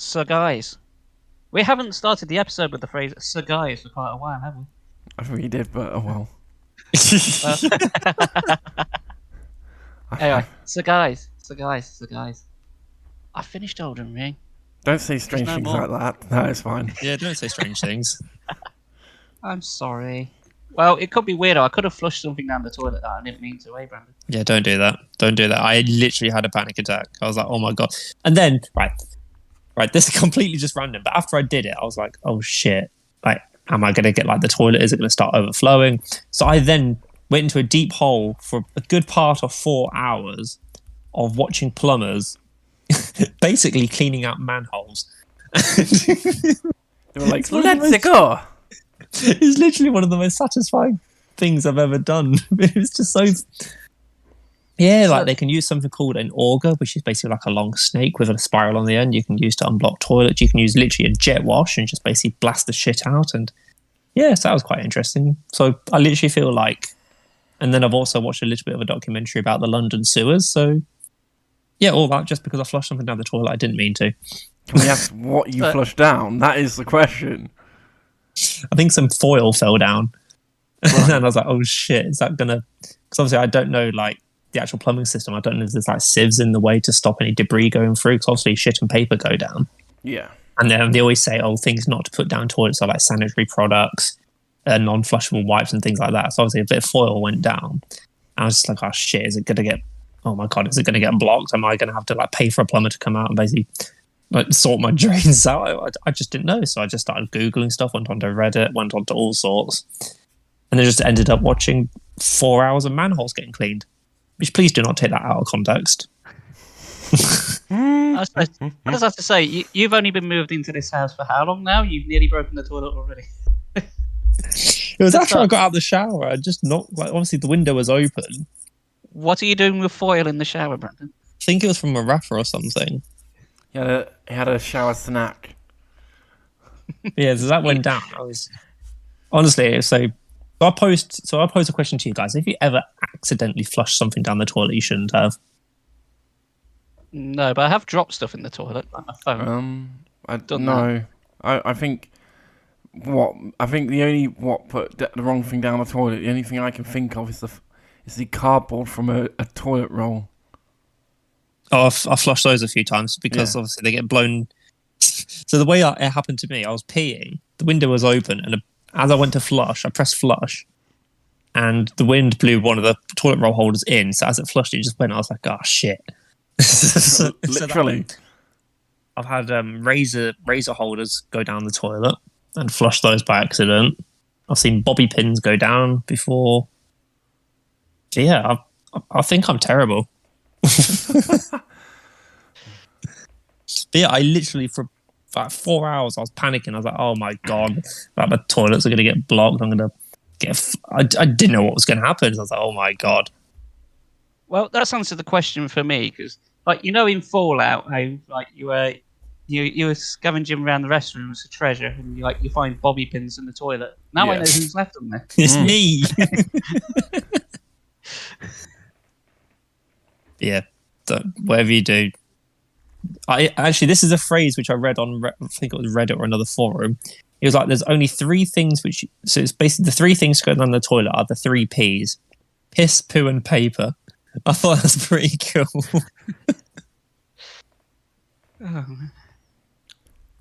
So, guys, we haven't started the episode with the phrase "so, guys" for quite a while, have we? I think we did, but oh well. Anyway, so guys, I finished Elden Ring. Don't say strange no things more. like that. No, it's fine. Yeah, don't say strange things. I'm sorry. Well, it could be weirder. I could have flushed something down the toilet that I didn't mean to, Brandon? Yeah, don't do that. Don't do that. I literally had a panic attack. I was like, oh my God. And then, right, this is completely just random. But after I did it, I was like, oh shit. Like, am I going to get like the toilet? Is it going to start overflowing? So I then went into a deep hole for a good part of 4 hours of watching plumbers basically cleaning out manholes. They were like, let's go. It's literally one of the most satisfying things I've ever done. It was just so... Yeah, like they can use something called an auger, which is basically like a long snake with a spiral on the end. You can use to unblock toilets. You can use literally a jet wash and just basically blast the shit out. And yeah, so that was quite interesting. So I literally feel like... And then I've also watched a little bit of a documentary about the London sewers. So yeah, all that just because I flushed something down the toilet I didn't mean to. Can we ask what you flushed down? That is the question. I think some foil fell down. And I was like, oh shit, is that going to... Because obviously I don't know, like, the actual plumbing system. I don't know if there's like sieves in the way to stop any debris going through, because obviously shit and paper go down. Yeah. And then they always say, things not to put down toilets are like sanitary products, non-flushable wipes and things like that. So obviously a bit of foil went down. I was just like, oh shit, is it going to get... Oh my God, is it going to get blocked? Am I going to have to like pay for a plumber to come out and basically like sort my drains out? I just didn't know. So I just started Googling stuff, went onto Reddit, went onto all sorts. And then just ended up watching 4 hours of manholes getting cleaned. Which, please do not take that out of context. I just have to say, you've only been moved into this house for how long now? You've nearly broken the toilet already. It was after I got out of the shower. I just knocked, like, obviously the window was open. What are you doing with foil in the shower, Brandon? I think it was from a wrapper or something. He had a shower snack. Yeah, so that went down. I was honestly I posed a question to you guys. If you ever accidentally flushed something down the toilet you shouldn't have? No, but I have dropped stuff in the toilet, like my phone. I don't know. I think the only put the wrong thing down the toilet. The only thing I can think of is the cardboard from a toilet roll. Oh, I've flushed those a few times because obviously they get blown. So the way it happened to me, I was peeing, the window was open, and as I went to flush, I pressed flush, and the wind blew one of the toilet roll holders in. So as it flushed, it just went. I was like, "Oh shit!" Literally, I've had razor holders go down the toilet and flush those by accident. I've seen bobby pins go down before. So yeah, I think I'm terrible. But yeah, I literally for about 4 hours I was panicking. I was like, oh my God, like my toilets are going to get blocked. I'm going to get... I didn't know what was going to happen. So I was like, oh my God. Well, that's answered the question for me, because like, you know, in Fallout, how like you were scavenging around the restrooms for treasure, and you find bobby pins in the toilet. Now I know who's left them there. It's me. Yeah, whatever you do. This is a phrase which I read on, I think it was Reddit or another forum. It was like, there's only three things so it's basically the three things going down the toilet are the three P's: piss, poo, and paper. I thought that's pretty cool.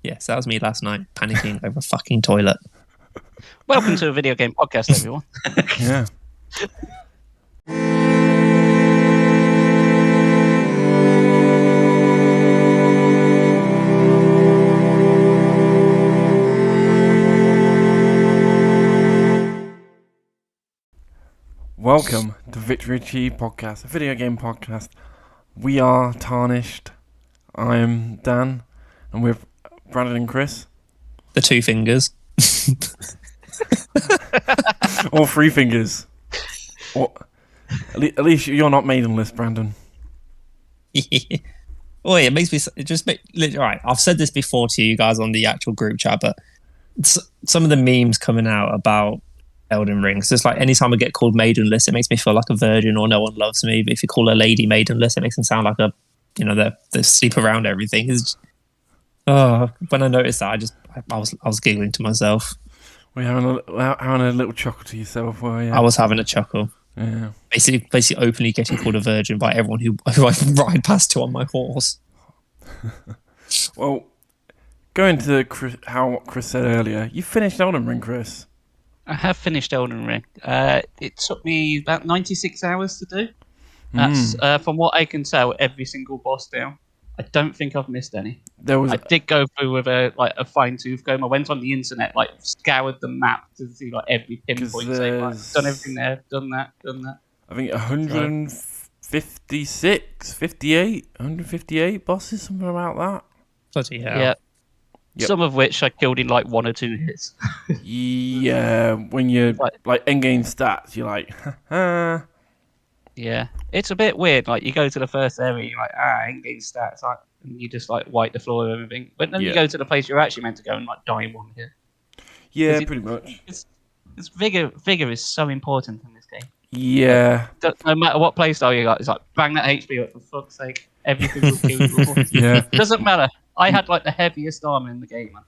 Yeah, so that was me last night, panicking over a fucking toilet. Welcome to a video game podcast, everyone. Yeah. Welcome to Victory Achieved Podcast, a video game podcast. We are Tarnished. I'm Dan, and we're Brandon and Chris. The two fingers. Or three fingers. Or, at least you're not maidenless, Brandon. Oh, yeah, it makes me... Right, I've said this before to you guys on the actual group chat, but some of the memes coming out about Elden Ring. So it's like anytime I get called maidenless, it makes me feel like a virgin or no one loves me. But if you call a lady maidenless, it makes them sound like they sleep around everything. Oh, when I noticed that, I was giggling to myself. We're having a little chuckle to yourself, were you? I was having a chuckle. Yeah. Basically openly getting called a virgin by everyone who I ride past to on my horse. Well, going to what Chris said earlier, you finished Elden Ring, Chris. I have finished Elden Ring. It took me about 96 hours to do. That's from what I can tell, every single boss down. I don't think I've missed any. I did go through with a fine tooth comb. I went on the internet, scoured the map to see every pinpoint. Saying, done everything there, done that. I think 156, 58, 158 bosses, something about that. Bloody hell. Yeah. Yep. Some of which I killed in 1 or 2 hits. Yeah, when you're endgame stats, you're like, haha. Yeah, it's a bit weird. You go to the first area, you're endgame stats, and you just wipe the floor and everything. But then you go to the place you're actually meant to go and die in 1 hit. Yeah, pretty much. It's vigor is so important in this game. Yeah. No matter what playstyle you got, it's bang that HP up for fuck's sake. Everything will kill you. Yeah. Doesn't matter. I had the heaviest armor in the game, man,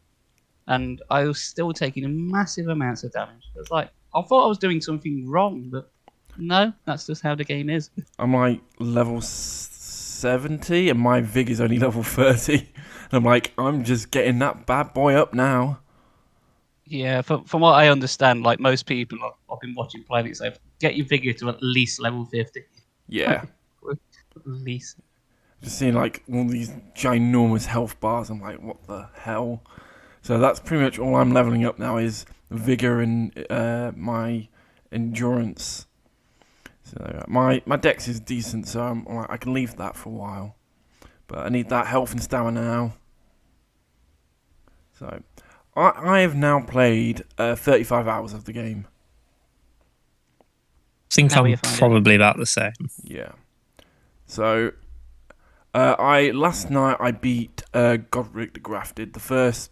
and I was still taking massive amounts of damage. It's I thought I was doing something wrong, but no, that's just how the game is. I'm level 70 and my Vig is only level 30. And I'm just getting that bad boy up now. Yeah, from what I understand, most people I've been watching play it, say get your Vigor to at least level 50. Yeah. At least. Just seeing all these ginormous health bars, I'm like, what the hell? So that's pretty much all I'm leveling up now is Vigor and my endurance. So my dex is decent, so I can leave that for a while. But I need that health and stamina now. So I have now played 35 hours of the game. I think I'm probably about the same. Yeah. So last night I beat Godric the Grafted, the first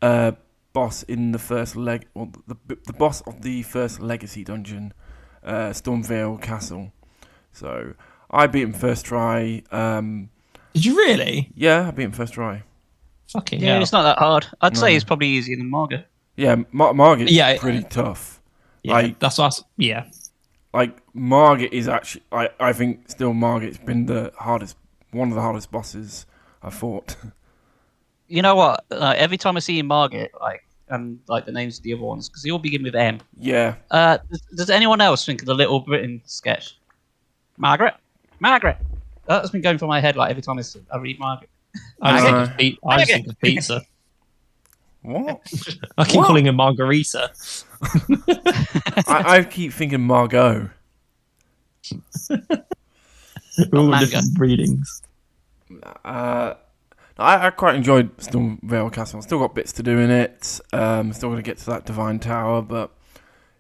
boss in the first the boss of the first Legacy dungeon. Stormvale Castle. So I beat him first try. Did you really? Yeah, I beat him first try. Fucking yeah, hell. It's not that hard. I'd say it's probably easier than Marga. Yeah, Margit is pretty tough. Yeah, that's what. Margit is actually. I think still Margit's been one of the hardest bosses I've fought. You know what? Every time I see Margit, and the names of the other ones, because they all begin with M. Yeah. Does anyone else think of the Little Britain sketch? Margaret. That's been going through my head every time I read Margaret. I just think of pizza. What? I keep calling her Margarita. I keep thinking Margot. All different readings. I quite enjoyed Stormvale Castle. Still got bits to do in it. Still going to get to that Divine Tower, but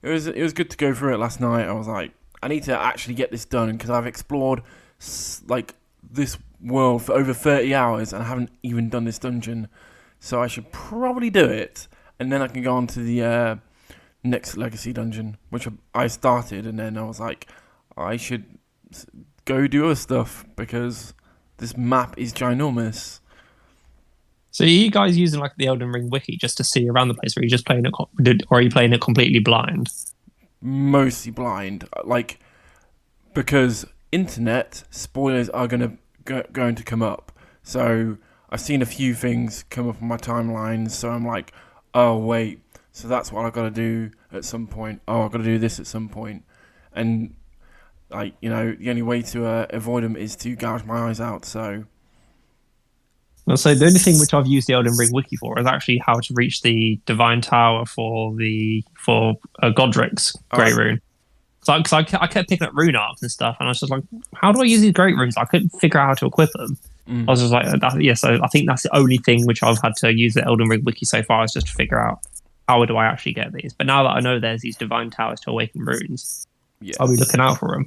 it was good to go through it last night. I was like, I need to actually get this done because I've explored this world for over 30 hours and I haven't even done this dungeon. So I should probably do it, and then I can go on to the next Legacy dungeon, which I started, and then I was like, I should go do other stuff because this map is ginormous. So are you guys using the Elden Ring wiki just to see around the place, or are you just playing it, or are you playing it completely blind? Mostly blind, because internet spoilers are going to come up. So I've seen a few things come up on my timelines, so I'm like, oh wait, so that's what I've got to do at some point. Oh, I've got to do this at some point, and the only way to avoid them is to gouge my eyes out. So. So the only thing which I've used the Elden Ring wiki for is actually how to reach the Divine Tower for Godric's Great Rune. Because I kept picking up rune arcs and stuff, and I was just like, how do I use these Great Runes? I couldn't figure out how to equip them. I was just like, so I think that's the only thing which I've had to use the Elden Ring wiki so far is just to figure out how do I actually get these. But now that I know there's these Divine Towers to awaken runes, I'll be looking out for them.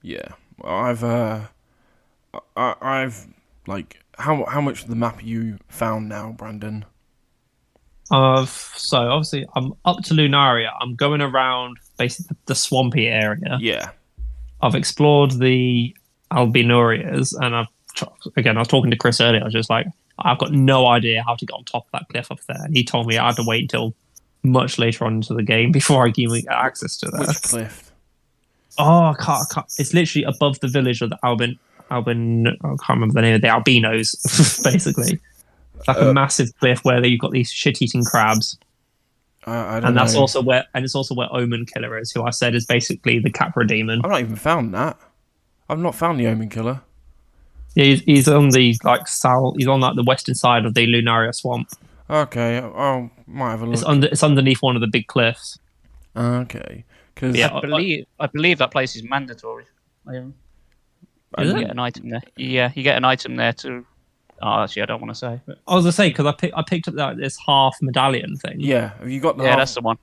Yeah. Well, I've how much of the map you found now, Brandon? So obviously I'm up to Lunaria. I'm going around basically the swampy area. Yeah. I've explored the Albinorias, and I was talking to Chris earlier. I was just like, I've got no idea how to get on top of that cliff up there. And he told me I had to wait until much later on into the game before I can even get access to that. Which cliff? Oh, I can't. It's literally above the village of the Albin. I can't remember the name of the albinos. Basically, it's like a massive cliff where you've got these shit-eating crabs. I don't and that's know. also where, it's also where Omen Killer is, who I said is basically the Capra demon. I've not even found that. I've not found the Omen Killer. Yeah, he's on the south. He's on the western side of the Lunaria swamp. Okay, I might have a look. It's underneath one of the big cliffs. Okay, because Yeah, I believe that place is mandatory. Is You it? get an item there. Yeah, you get an item there to. Oh, actually, I don't want to say. But... I was gonna say because I picked up this half medallion thing. yeah, have you got the? Yeah, half, that's the one.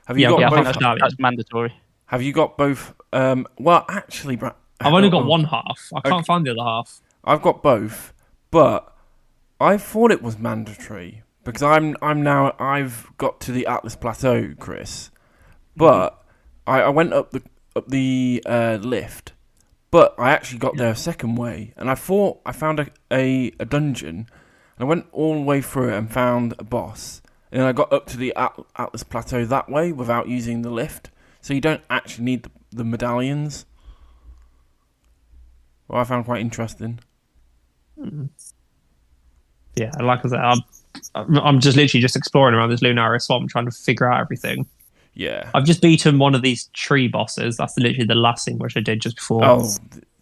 have you yeah, got I've both? got That's mandatory. Have you got both? Well, actually, I've only got one half. I can't find the other half. I've got both, but I thought it was mandatory because I've got to the Atlas Plateau, Chris, but I went up the lift, but I actually got there a second way, and I thought I found a dungeon, and I went all the way through it and found a boss, and then I got up to the Atlas Plateau that way without using the lift, so you don't actually need the medallions. Well, I found quite interesting. Yeah, like I said, I'm just literally just exploring around this Lunaria swamp, trying to figure out everything. Yeah. I've just beaten one of these tree bosses. That's literally the last thing which I did just before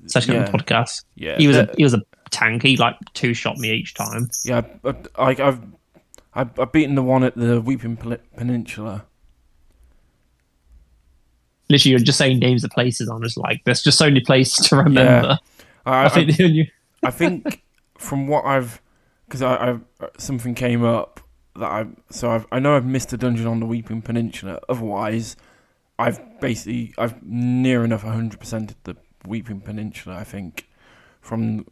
setting up the podcast. Yeah. He was a tank. He like two-shot me each time. Yeah, I've beaten the one at the Weeping Peninsula. Literally, you're just saying names of places. I'm just like, there's just so many places to remember. Yeah. I think I think from what because I something came up that I know I've missed a dungeon on the Weeping Peninsula. Otherwise, I've near enough 100%ed the Weeping Peninsula. I think from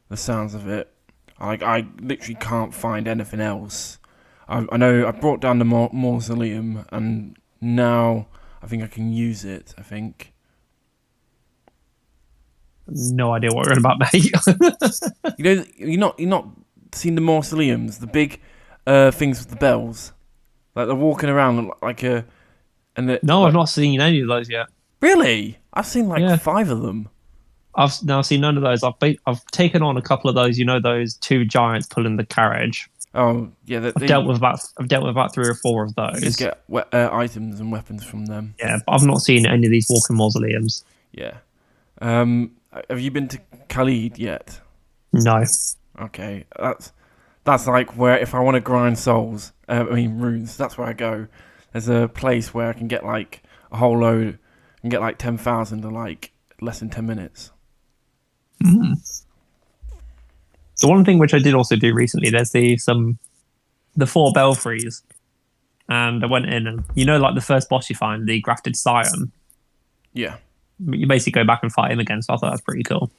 the sounds of it, I literally can't find anything else. I know I brought down the mausoleum, and now I think I can use it. I think. No idea what we're on about, mate. You're not seen the mausoleums, the big things with the bells, like they're walking around like a. No, I've not seen any of those yet. Really? I've seen 5 of them. I've now seen none of those. I've taken on a couple of those. You know, those 2 giants pulling the carriage. Oh yeah, I've dealt with about 3 or 4 of those. You just get items and weapons from them. Yeah, but I've not seen any of these walking mausoleums. Yeah. Have you been to Khalid yet? No. Okay, that's like where if I want to grind souls, runes, that's where I go. There's a place where I can get like a whole load and get like 10,000 in like less than 10 minutes. The one thing which I did also do recently, there's the 4 belfries, and I went in and like the first boss you find, the grafted scion. Yeah. You basically go back and fight him again, so I thought that was pretty cool.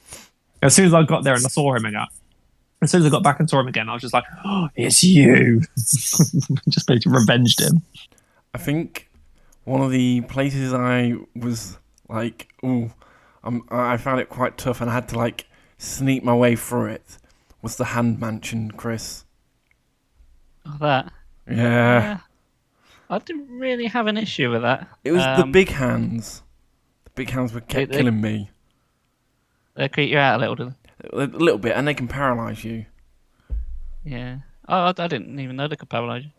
As soon as I got there and I saw him again, as soon as I got back and saw him again, I was just like, "Oh, it's you!" Just basically revenged him. I think one of the places I was like, I found it quite tough, and I had to like sneak my way through it. Was the Hand Mansion, Chris? Oh, that. Yeah. I didn't really have an issue with that. It was the big hands. The big hands were kept killing me. They creep you out a little, do they? A little bit, and they can paralyse you. Yeah. Oh, I didn't even know they could paralyse you.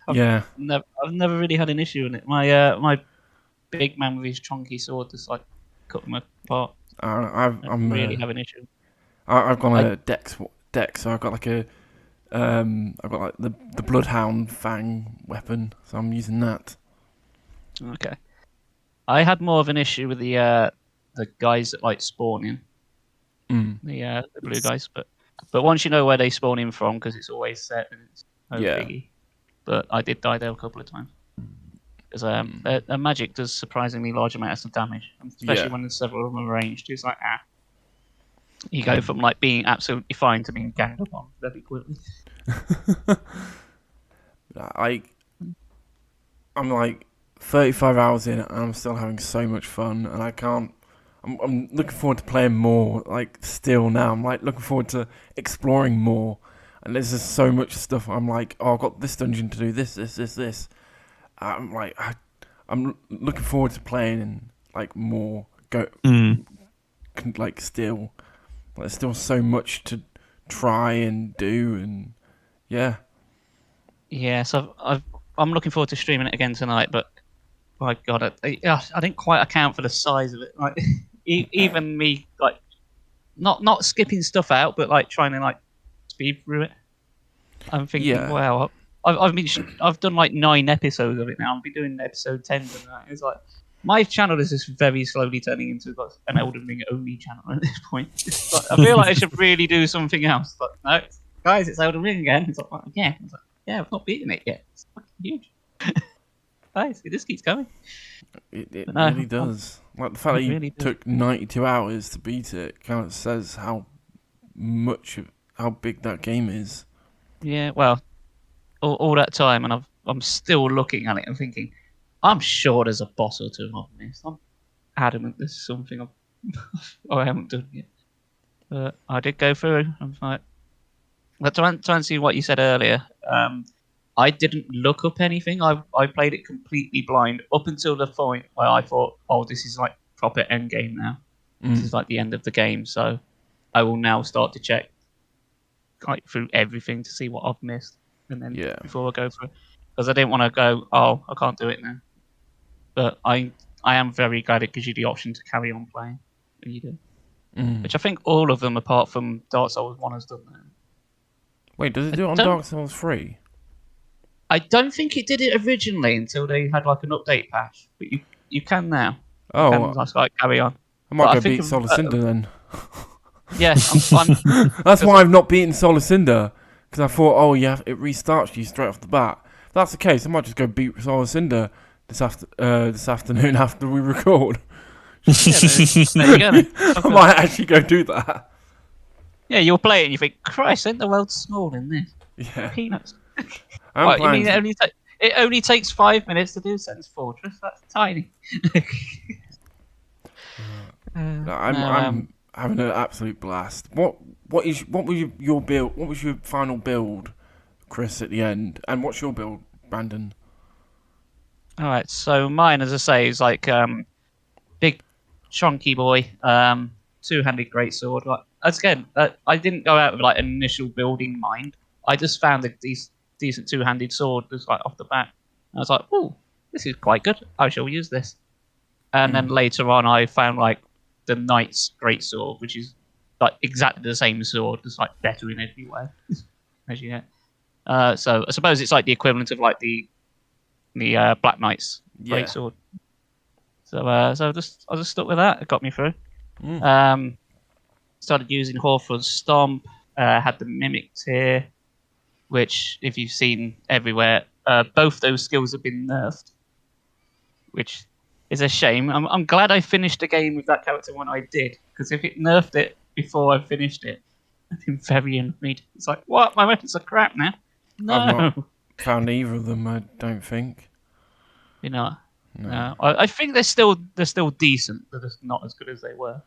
I've never really had an issue in it. My big man with his chunky sword just like cut them apart. I'm really have an issue. I've got a dex, so I've got like the Bloodhound Fang weapon, so I'm using that. Okay. I had more of an issue with the guys that like spawn in. The blue guys, but once you know where they spawn in from, because it's always set and it's no biggie. But I did die there a couple of times because their magic does surprisingly large amounts of damage, especially when there's several of them arranged. It's like you go from like being absolutely fine to being ganged up on very quickly. I'm like 35 hours in, and I'm still having so much fun, and I can't. I'm looking forward to playing more. Like still now, I'm like looking forward to exploring more, And there's just so much stuff. I'm like, oh, I've got this dungeon to do, this. I'm like, I'm looking forward to playing and like more like still. There's still so much to try and do, and yeah. Yeah, so I'm looking forward to streaming it again tonight, but my God, I didn't quite account for the size of it. Like, even me, like, not skipping stuff out, but like trying to like speed through it. I'm thinking, Yeah. wow, I've done like 9 episodes of it now. I'll be doing episode 10 tonight. It's like my channel is just very slowly turning into like an Elden Ring only channel at this point. It's like, I feel like I should really do something else. But no, guys, it's Elden Ring again. It's like, well, yeah, it's like, yeah, I've not beaten it yet. It's fucking huge. Guys, it just keeps going. It No, really does. Like the fact that you really does. took 92 hours to beat it kind of says how big that game is. Yeah, well, all that time, and I'm still looking at it and thinking, I'm sure there's a boss or two I've missed. I'm adamant there's something I haven't done yet. But I did go through. I'm like, but try and see what you said earlier. I didn't look up anything. I played it completely blind up until the point where I thought, oh, this is like proper end game now. This is like the end of the game. So I will now start to check like through everything to see what I've missed, and then before I go through, because I didn't want to go, oh, I can't do it now. But I am very glad it gives you the option to carry on playing when you do. Which I think all of them, apart from Dark Souls 1, has done that. Wait, does it do it on Dark Souls 3? I don't think it did it originally until they had like an update patch, but you can now. Oh, you can, like, carry on. I might go beat Solar Cinder then. Yeah, I'm that's why I've not beaten Solar Cinder, because I thought, oh yeah, it restarts you straight off the bat. If that's the case, I might just go beat Solar Cinder this afternoon after we record. there you go. I might actually go do that. Yeah, you'll play it and you think, Christ, ain't the world small in this? Yeah. Peanuts. What, you mean it only takes 5 minutes to do Sense Fortress? That's tiny. I'm having an absolute blast. What was your build? What was your final build, Chris, at the end? And what's your build, Brandon? All right, so mine, as I say, is like big, chunky boy, two-handed greatsword. Like, again, I didn't go out with like an initial build in mind. I just found a decent two-handed sword just like off the bat. And I was like, oh, this is quite good. I shall use this. And then later on, I found like the knight's greatsword, which is like exactly the same sword, just like better in every way. As you know. So I suppose it's like the equivalent of like the Black Knight's greatsword. So I just stuck with that. It got me through. Started using Hawthorne's Stomp. Had the Mimic Tear, which, if you've seen everywhere, both those skills have been nerfed, which is a shame. I'm glad I finished the game with that character when I did, because if it nerfed it before I finished it, I'd been very annoyed. It's like, what? My weapons are crap now. No. I've not found either of them. I don't think. You know. No. I think they're still decent. They're just not as good as they were.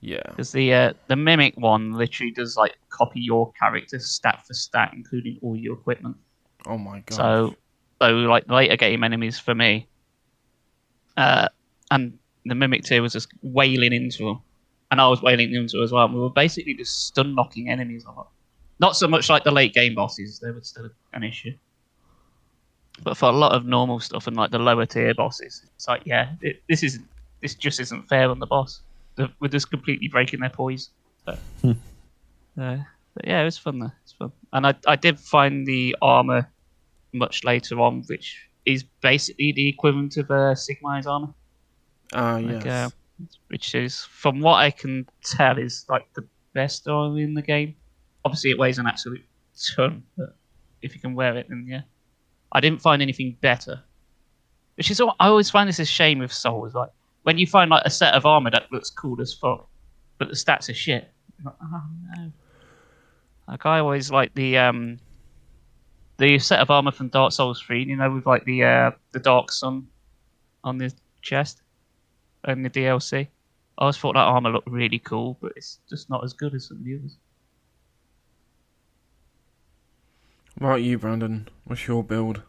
Yeah. Because the Mimic one literally does like copy your character stat for stat, including all your equipment. Oh my god. So like later game enemies for me, and the Mimic Tier was just wailing into them, and I was wailing into as well. And we were basically just stun knocking enemies a lot. Not so much like the late game bosses; they were still an issue. But for a lot of normal stuff and like the lower tier bosses, it's like, this just isn't fair on the boss. We're just completely breaking their poise. But yeah, it was fun though. It's fun, and I did find the armor much later on, which is basically the equivalent of Sigmar's armor. Yes. Which is, from what I can tell, is like the best armor in the game. Obviously, it weighs an absolute ton, but if you can wear it, then yeah. I didn't find anything better. Which is, I always find this a shame with Souls. Like, when you find like a set of armor that looks cool as fuck, but the stats are shit. You're like, oh no. Like, I always like the set of armor from Dark Souls 3, you know, with like the Dark Sun on the chest and the DLC. I always thought that armor looked really cool, but it's just not as good as some of the others. What about you, Brandon? What's your build?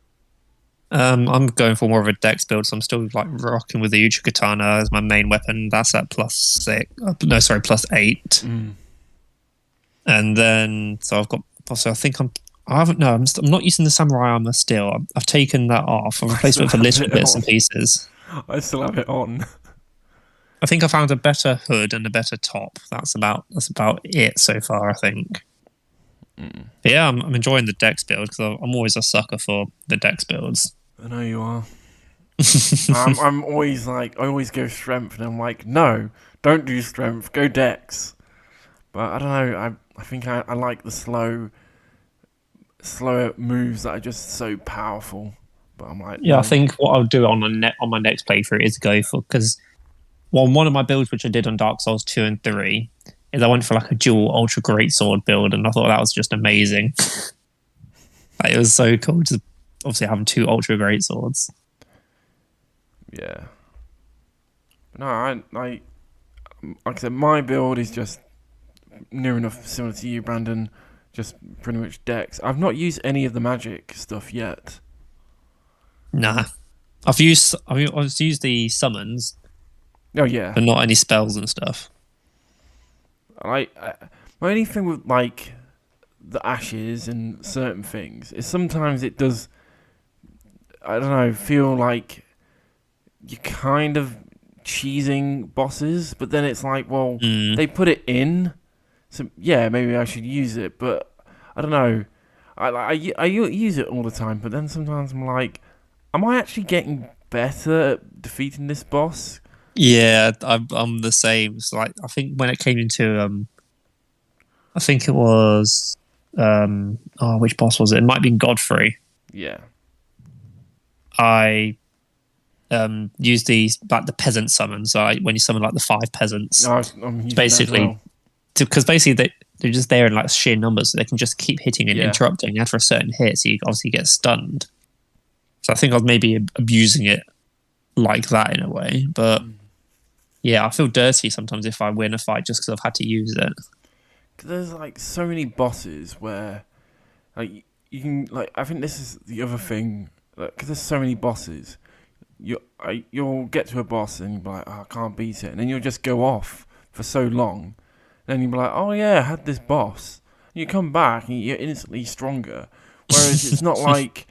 I'm going for more of a dex build, so I'm still like rocking with the Uchi Katana as my main weapon. That's at +6. No, sorry, +8. And then so I've got. Also, I think I haven't. No, I'm not using the samurai armor still. I've taken that off and replaced it with a little bits and pieces. I still have it on. I think I found a better hood and a better top. That's about it so far, I think. But yeah, I'm enjoying the dex build because I'm always a sucker for the dex builds. I know you are. I'm always like, I always go strength, and I'm like, no, don't do strength, go dex. But I don't know. I think I like the slower moves that are just so powerful. But I'm like, Yeah, no. I think what I'll do on my next playthrough is go for because one of my builds which I did on Dark Souls 2 and 3 is I went for like a dual ultra greatsword build, and I thought that was just amazing. Like, it was so cool, just obviously having 2 ultra greatswords. Yeah. No, like I said, my build is just near enough similar to you, Brandon. Just pretty much dex. I've not used any of the magic stuff yet. Nah, I've used the summons, Oh yeah. but not any spells and stuff. My only thing with like the ashes and certain things is sometimes it does, I don't know, feel like you're kind of cheesing bosses, but then it's like, well, they put it in, so yeah, maybe I should use it, but I don't know. I use it all the time, but then sometimes I'm like, am I actually getting better at defeating this boss? Yeah, I'm the same. It's like I think when it came into I think it was which boss was it? It might have been Godfrey. Yeah. I used these like the peasant summons. So when you summon like the 5 peasants, No, I'm using basically because basically they're just there in like sheer numbers, so they can just keep hitting and interrupting after a certain hit. So you obviously get stunned. So I think I was maybe abusing it like that in a way, but yeah, I feel dirty sometimes if I win a fight just because I've had to use it. There's like so many bosses where like you can like, I think this is the other thing, because there's so many bosses. You'll get to a boss and you'll be like, oh, I can't beat it, and then you'll just go off for so long. And then you'll be like, oh yeah, I had this boss. And you come back and you're instantly stronger. Whereas it's not like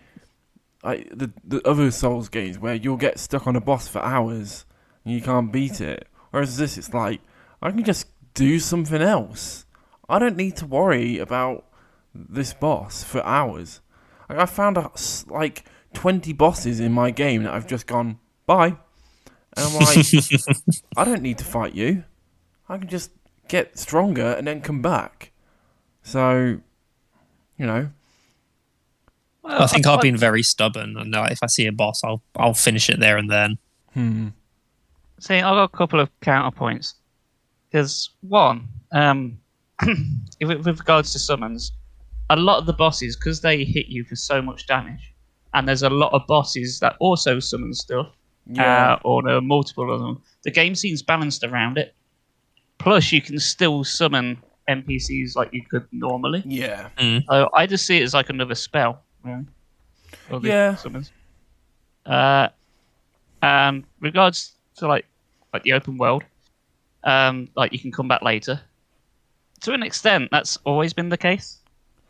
the other Souls games where you'll get stuck on a boss for hours and you can't beat it. Whereas this, it's like, I can just do something else. I don't need to worry about this boss for hours. Like, I found like 20 bosses in my game that I've just gone, bye. And I'm like, I don't need to fight you. I can just get stronger and then come back. So, you know. Well, I think I've been very stubborn, and if I see a boss, I'll finish it there and then. See, I've got a couple of counterpoints. Because one, with regards to summons, a lot of the bosses, because they hit you for so much damage, and there's a lot of bosses that also summon stuff, or there are multiple of them. The game seems balanced around it. Plus, you can still summon NPCs like you could normally. Yeah. So I just see it as like another spell. Really. Summons. Regards to like the open world, like you can come back later. To an extent, that's always been the case.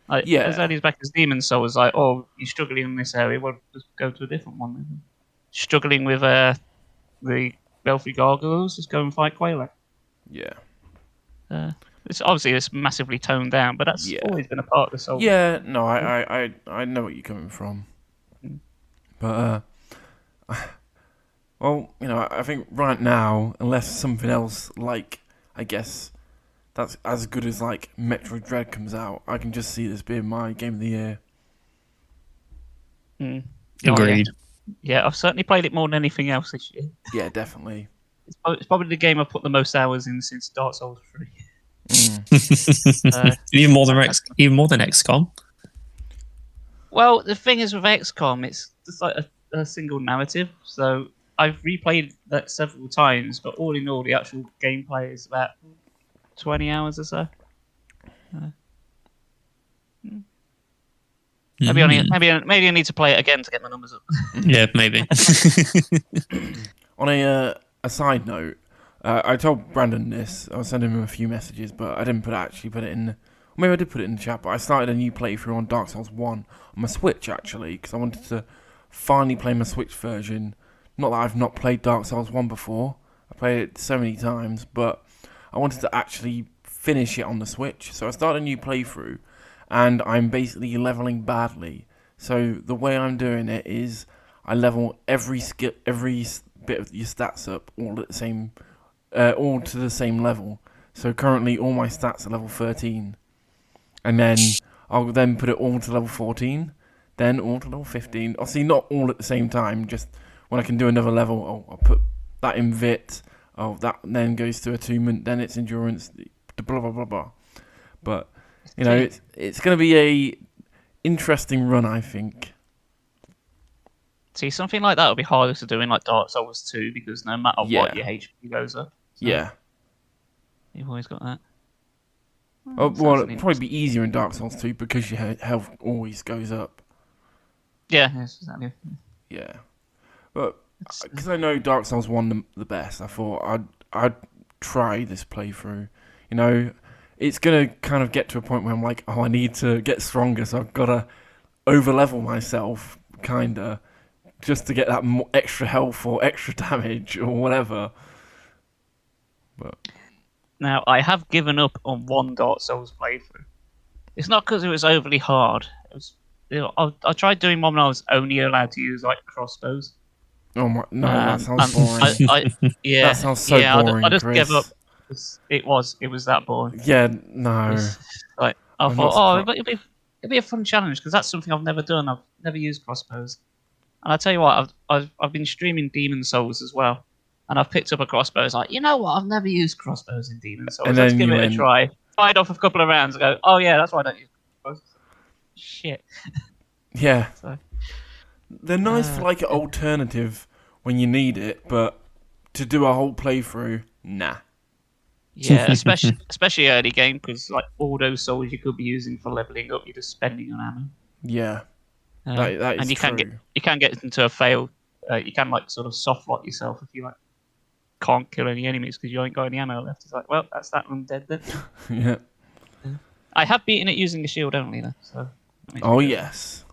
Like, as early as back as Demon's Souls was like, oh, you're struggling in this area, well, just go to a different one. Struggling with the Belfry Gargoyles, just go and fight Quayla. Yeah. It's massively toned down, but that's always been a part of the Souls. Yeah, no, I know what you're coming from. But, well, you know, I think right now, unless something else, like, I guess, that's as good as, like, Metroid Dread comes out, I can just see this being my game of the year. Agreed. Yeah, I've certainly played it more than anything else this year. Yeah, definitely. It's probably the game I've put the most hours in since Dark Souls 3. Even more than XCOM. Well, the thing is with XCOM, it's just like a single narrative. So I've replayed that several times, but all in all, the actual gameplay is about 20 hours or so. Maybe I need to play it again to get my numbers up. Yeah, maybe. On a side note, I told Brandon this. I was sending him a few messages, but I didn't actually put it in. Or maybe I did put it in the chat. But I started a new playthrough on Dark Souls 1 on my Switch actually, because I wanted to finally play my Switch version. Not that I've not played Dark Souls 1 before. I played it so many times, but I wanted to actually finish it on the Switch. So I started a new playthrough, and I'm basically leveling badly. So the way I'm doing it is I level every bit of your stats up all at the same, all to the same level. So currently all my stats are level 13, and then I'll then put it all to level 14, then all to level 15. Obviously not all at the same time. Just when I can do another level, I'll put that in Vit. Oh, that then goes to attunement. Then it's endurance. Blah blah blah blah. But you know, it's going to be a interesting run, I think. See, something like that would be harder to do in like Dark Souls 2 because no matter what, your HP goes up. So Yeah. You've always got that. Well, it'd probably be easier in Dark Souls 2 because your health always goes up. Yeah, yes, exactly. Yeah. But because I know Dark Souls 1 the best, I thought I'd try this playthrough. You know, it's going to kind of get to a point where I'm like, oh, I need to get stronger, so I've got to over-level myself, kind of, just to get that extra health or extra damage or whatever. But Now, I have given up on one Dark Souls playthrough. It's not because it was overly hard. It was, I tried doing one when I was only allowed to use like crossbows. oh my, no, that sounds boring. Yeah, that sounds so boring, I just Chris. gave up. It was that boring. Yeah, no. Like I thought, it'd be a fun challenge because that's something I've never done. I've never used crossbows, and I tell you what, I've been streaming Demon Souls as well, and I've picked up a crossbow. It's like, you know what? I've never used crossbows in Demon Souls. And Let's then give you it a try. Fired off a couple of rounds and go, oh yeah, that's why I don't use crossbows. Shit. Yeah. So, they're nice for like an alternative when you need it, but to do a whole playthrough, nah. yeah, especially early game because like all those souls you could be using for leveling up, you're just spending on ammo. Yeah. That is and you true. can get into a fail. You can like sort of soft lock yourself if you like can't kill any enemies because you ain't got any ammo left. It's like, well, that's that one dead then. Yeah. I have beaten it using the shield only though. So. Oh yes.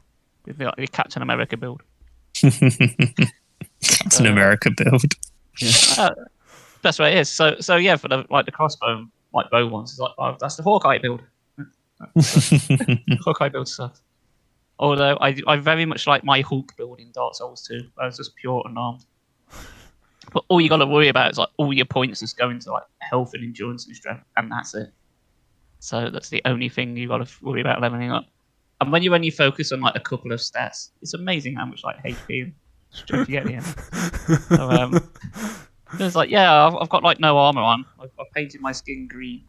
With the Captain America build. Captain America build. Yeah. That's what it is. So yeah, for the crossbow like bow ones, it's like, oh, that's the Hawkeye build. Hawkeye build stuff. Although I very much like my Hulk build in Dark Souls 2. I was just pure unarmed. But all you got to worry about is like all your points just going to like health and endurance and strength, and that's it. So that's the only thing you got to worry about leveling up. And when you only focus on like a couple of stats, it's amazing how much like HP and strength you get in the end. So, it's like, yeah, I've got like no armor on. I've painted my skin green.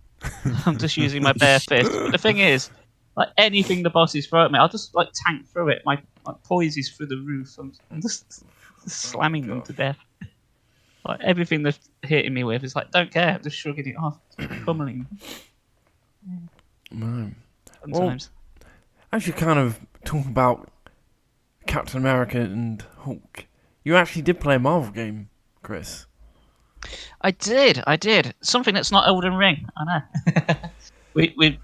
I'm just using my bare fist. But the thing is, like anything the bosses throw at me, I'll just like tank through it. My poise is through the roof. I'm just slamming them to death. Like everything they're hitting me with is like, don't care. I'm just shrugging it off, pummeling. No. Sometimes. As you kind of talk about Captain America and Hulk, you actually did play a Marvel game, Chris. I did. Something that's not Elden Ring. I know.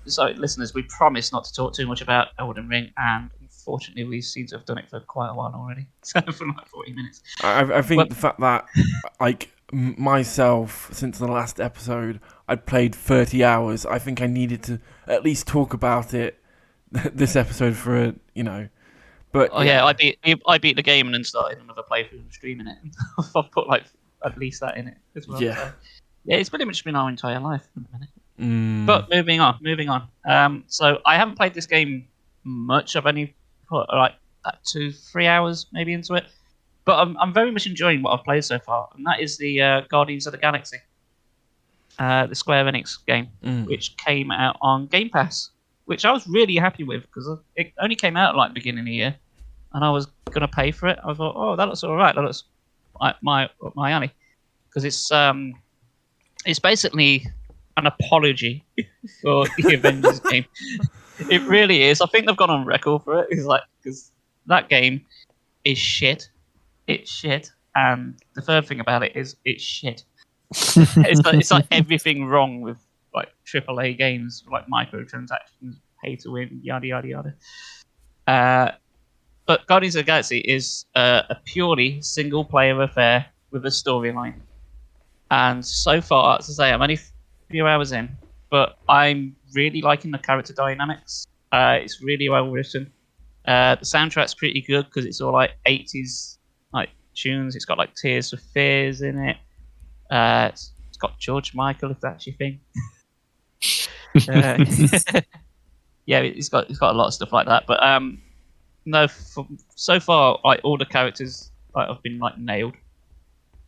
Sorry, listeners, we promised not to talk too much about Elden Ring, and unfortunately, we seem to have done it for quite a while already. So for like 40 minutes. I think the fact that, like, myself, since the last episode, I'd played 30 hours, I think I needed to at least talk about it this episode for, you know. But I beat the game and then started another playthrough and streaming it. I've put like at least that in it as well. Yeah. So, yeah, it's pretty much been our entire life at the minute. But moving on. So I haven't played this game much. I've only put like 2-3 hours maybe into it. But I'm very much enjoying what I've played so far, and that is the Guardians of the Galaxy, the Square Enix game, which came out on Game Pass, which I was really happy with because it only came out like beginning of the year, and I was gonna pay for it. I thought, oh, that looks all right. That looks my alley, because it's basically an apology for the Avengers game. It really is. I think they've gone on record for it. It's like, because that game is shit. It's shit. And the third thing about it is it's shit. It's like everything wrong with like AAA games, like microtransactions, pay to win, yada yada yada. But Guardians of the Galaxy is a purely single player affair with a storyline. And so far, as I say, I'm only a few hours in, but I'm really liking the character dynamics. It's really well written. The soundtrack's pretty good because it's all like 80s like tunes. It's got like Tears for Fears in it. It's got George Michael, if that's your thing. Yeah, it's got a lot of stuff like that. But no, so far, like all the characters have been like nailed.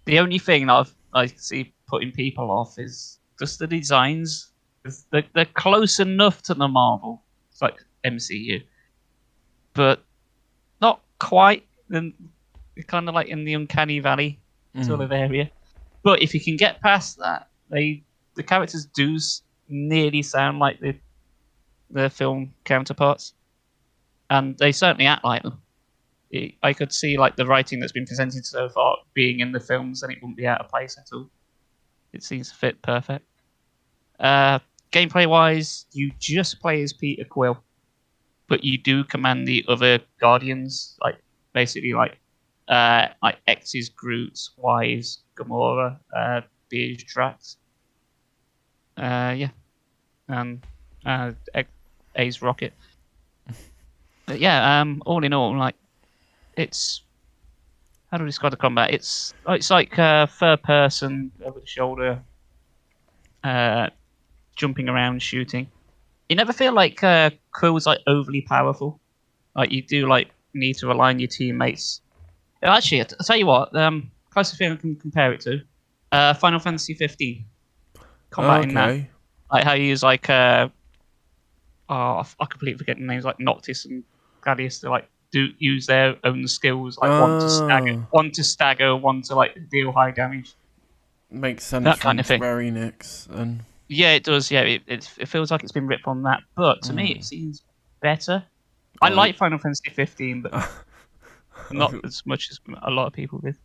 The only thing I see putting people off is just the designs. They're close enough to the Marvel, it's like MCU, but not quite. Then kind of like in the uncanny valley sort of area. But if you can get past that, the characters do nearly sound like their film counterparts, and they certainly act like them. I could see like the writing that's been presented so far being in the films, and it wouldn't be out of place at all. It seems to fit perfect. Gameplay wise, you just play as Peter Quill, but you do command the other Guardians, like basically like X's Groot, Y's Gamora, B's Drax. Yeah, and A's Rocket. But yeah, all in all, like it's, how do I describe the combat? It's like third person over the shoulder, jumping around, shooting. You never feel like Quill's like overly powerful. Like you do like need to rely on your teammates. Actually, I'll tell you what. Closest thing I can compare it to, Final Fantasy 15. Combat in that, like how you use like I completely forget the names, like Noctis and Gladius to like use their own skills, like one to stagger, one to like deal high damage. Makes sense. That kind of thing. Square Enix and yeah, it does. Yeah, it feels like it's been ripped on that, but to me, it seems better. I like Final Fantasy 15, but not as much as a lot of people did.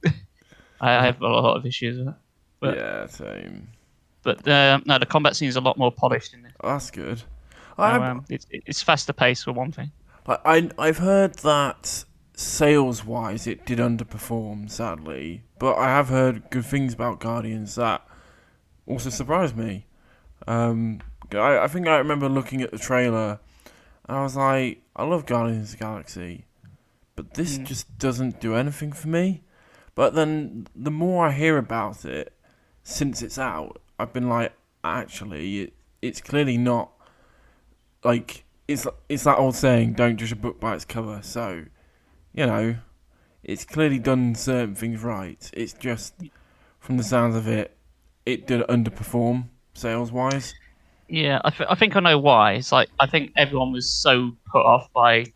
I have a lot of issues with it. But, yeah, same. But no, the combat seems a lot more polished in this. Oh, that's good. It's faster paced for one thing. I've heard that sales-wise it did underperform, sadly, but I have heard good things about Guardians that also surprised me. I think I remember looking at the trailer and I was like, I love Guardians of the Galaxy, but this just doesn't do anything for me. But then the more I hear about it since it's out, I've been like, actually, it's clearly not like it's that old saying, don't judge a book by its cover. So, you know, it's clearly done certain things right. It's just, from the sounds of it, it did underperform sales wise. Yeah, I think I know why. It's like I think everyone was so put off by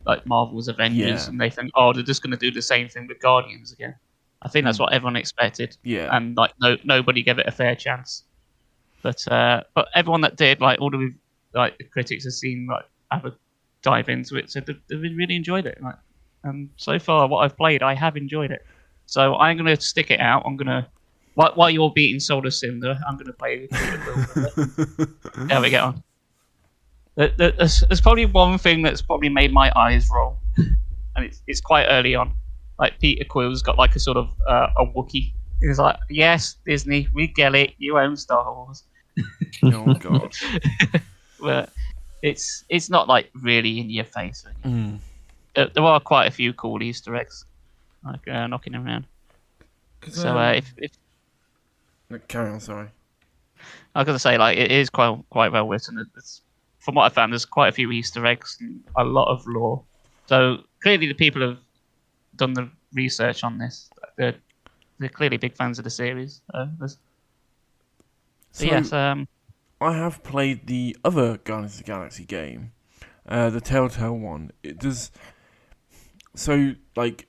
like Marvel's Avengers, and they think, oh, they're just going to do the same thing with Guardians again. I think that's what everyone expected. Yeah, and like nobody gave it a fair chance. But everyone that did, like all the critics have seen, like have a dive into it, said they've really enjoyed it. Like, and so far, what I've played, I have enjoyed it. So I'm going to stick it out. I'm going to, while you're beating Solar Cinder, I'm going to play. There we get on. There's probably one thing that's probably made my eyes roll, and it's quite early on. Like Peter Quill's got like a sort of a Wookiee. He's like, yes, Disney, we get it. You own Star Wars. Oh god. But it's not like really in your face. There are quite a few cool Easter eggs like knocking around. So if carry on, sorry. I was gonna say, like, it is quite well written. From what I found, there's quite a few Easter eggs and a lot of lore. So clearly, the people have done the research on this. They're clearly big fans of the series. So yes, I have played the other Guardians of the Galaxy game, the Telltale one. It does. So like,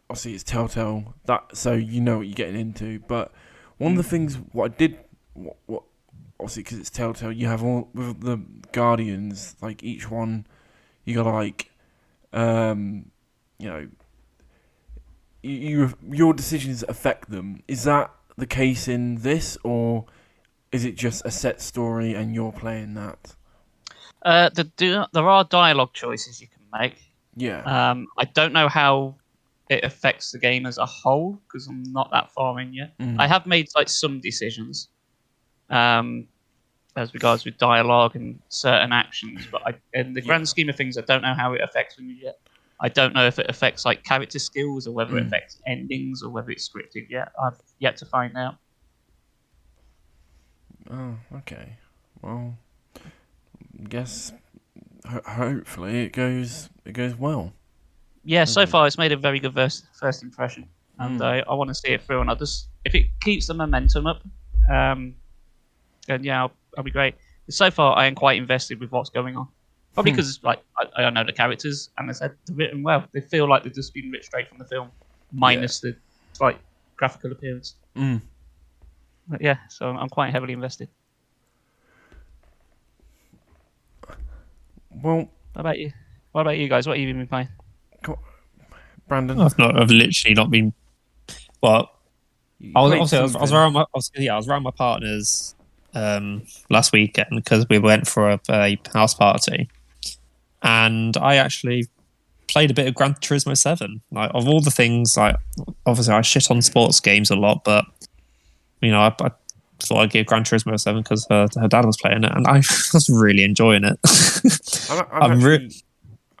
obviously it's Telltale. So you know what you're getting into. But one of the things what obviously because it's Telltale, you have all with the Guardians, like each one, you got like, you know, your decisions affect them. Is that the case in this, or is it just a set story and you're playing that? There are dialogue choices you can make. Yeah. I don't know how it affects the game as a whole because I'm not that far in yet. Mm. I have made like some decisions, as regards with dialogue and certain actions, but in the grand scheme of things, I don't know how it affects them yet. I don't know if it affects like character skills or whether it affects endings or whether it's scripted yet. I've yet to find out. Oh, okay. Well, I guess hopefully it goes well. Yeah, so far it's made a very good first impression, and I want to see it through. And if it keeps the momentum up, then yeah, I'll be great. So far, I am quite invested with what's going on. Probably because like I know the characters, and as I said, they're written well. They feel like they've just been written straight from the film, minus the slight graphical appearance. But yeah, so I'm quite heavily invested. Well, what about you? What about you guys? What have you been playing? Brandon, I've literally not been. Well, I was around my partner's last weekend because we went for a house party, and I actually played a bit of Gran Turismo 7. Like, of all the things, like obviously I shit on sports games a lot, but you know, I thought I'd give Gran Turismo 7 because her dad was playing it, and I was really enjoying it.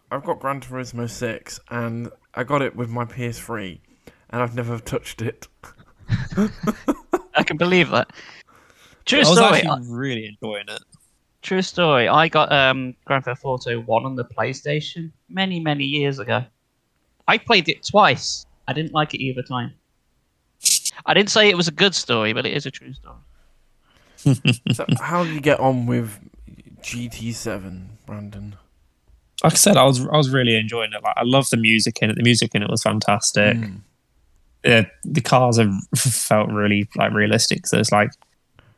I've got Gran Turismo 6, and I got it with my PS3, and I've never touched it. I can believe that. True story. I was actually really enjoying it. True story. I got Grand Theft Auto 1 on the PlayStation many, many years ago. I played it twice. I didn't like it either time. I didn't say it was a good story, but it is a true story. So how do you get on with GT7, Brandon? Like I said, I was really enjoying it. Like, I love the music in it. The music in it was fantastic. The cars have felt really like realistic. So it's like,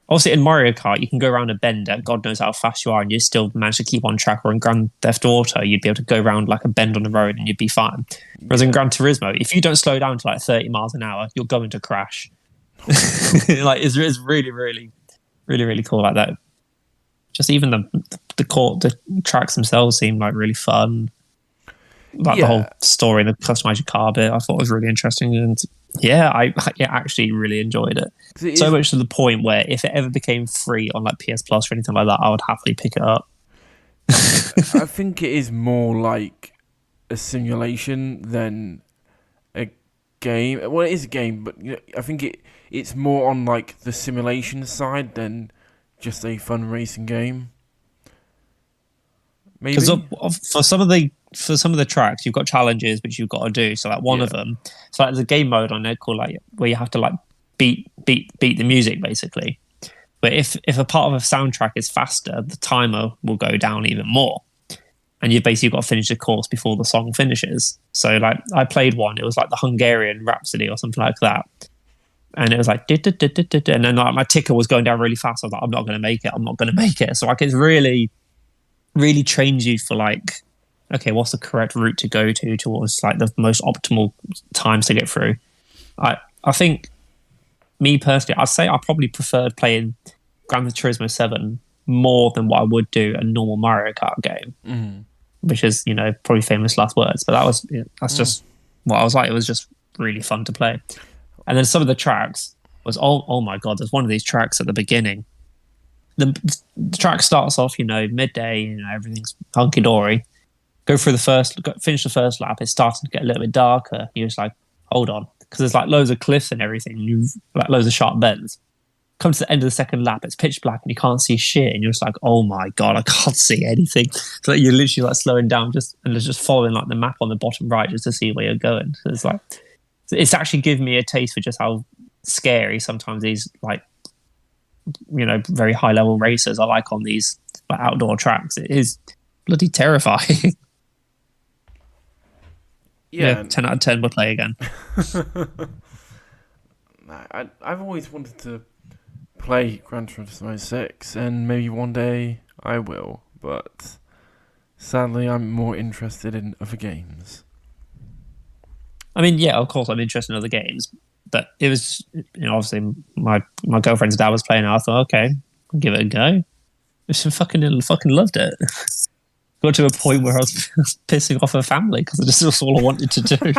obviously in Mario Kart, you can go around a bend at God knows how fast you are, and you still manage to keep on track. Or in Grand Theft Auto, you'd be able to go around like a bend on the road and you'd be fine. Whereas in Gran Turismo, if you don't slow down to like 30 miles an hour, you're going to crash. Like it's really, really, really, really cool like that. Just even the tracks themselves seem like really fun. Like the whole story, the customize your car bit, I thought was really interesting, and I actually really enjoyed it. So much to the point where if it ever became free on like PS Plus or anything like that, I would happily pick it up. I think it is more like a simulation than a game. Well, it is a game, but you know, I think it's more on like the simulation side than just a fun racing game. Maybe for some of the tracks, you've got challenges which you've got to do. So like one of them, so like there's a game mode on there called like where you have to like beat the music basically. But if a part of a soundtrack is faster, the timer will go down even more, and you've basically got to finish the course before the song finishes. So like I played one, it was like the Hungarian Rhapsody or something like that. And it was like, and then like my ticker was going down really fast. I was like, I'm not going to make it. So like, it's really, really trains you for like, okay, what's the correct route to go towards like the most optimal times to get through. I think, me personally, I'd say I probably preferred playing Gran Turismo 7 more than what I would do a normal Mario Kart game, which is, you know, probably famous last words. But that's just what I was like. It was just really fun to play. And then some of the tracks was, oh my God, there's one of these tracks at the beginning. The track starts off, you know, midday, you know, everything's hunky-dory. Finish the first lap, it's starting to get a little bit darker. You're just like, hold on. Because there's like loads of cliffs and everything, like loads of sharp bends. Come to the end of the second lap, it's pitch black and you can't see shit. And you're just like, oh my God, I can't see anything. So you're literally like slowing down and just following like the map on the bottom right just to see where you're going. So it's like, it's actually given me a taste for just how scary sometimes these like, you know, very high level racers are like on these like outdoor tracks. It is bloody terrifying. Yeah, 10 out of 10 would play again. I've always wanted to play Gran Turismo 6, and maybe one day I will, but sadly I'm more interested in other games. I mean, yeah, of course, I'm interested in other games, but it was, obviously my girlfriend's dad was playing it. I thought, okay, I'll give it a go. I fucking loved it. Got to a point where I was pissing off her family because that's all I wanted to do.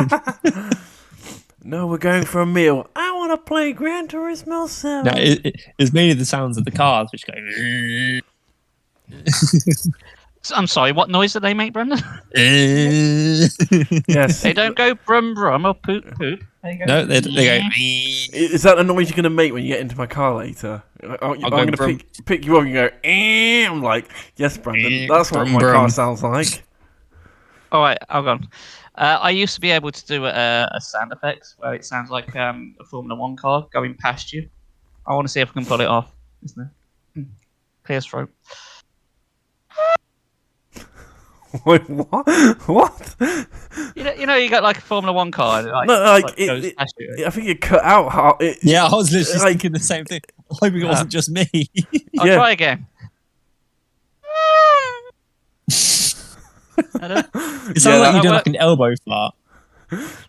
No, we're going for a meal. I want to play Gran Turismo 7. No, it's mainly the sounds of the cars which go. I'm sorry, what noise do they make, Brendan? Yes. They don't go brum brum or poop poop. They go, No, they go. Is that the noise you're going to make when you get into my car later? I'm going to pick you up and go, I'm like, yes, Brandon, that's what my car sounds like. All right, hold on. I used to be able to do a sound effects where it sounds like a Formula 1 car going past you. I want to see if I can pull it off. Isn't it? Clear throat. Wait, what? What? You know, you got like a Formula 1 car. Like, No, like goes past you. I think it cut out. Yeah, I was literally thinking the same thing. Hoping it wasn't just me. I'll try again. It sounds like you do like an elbow fart.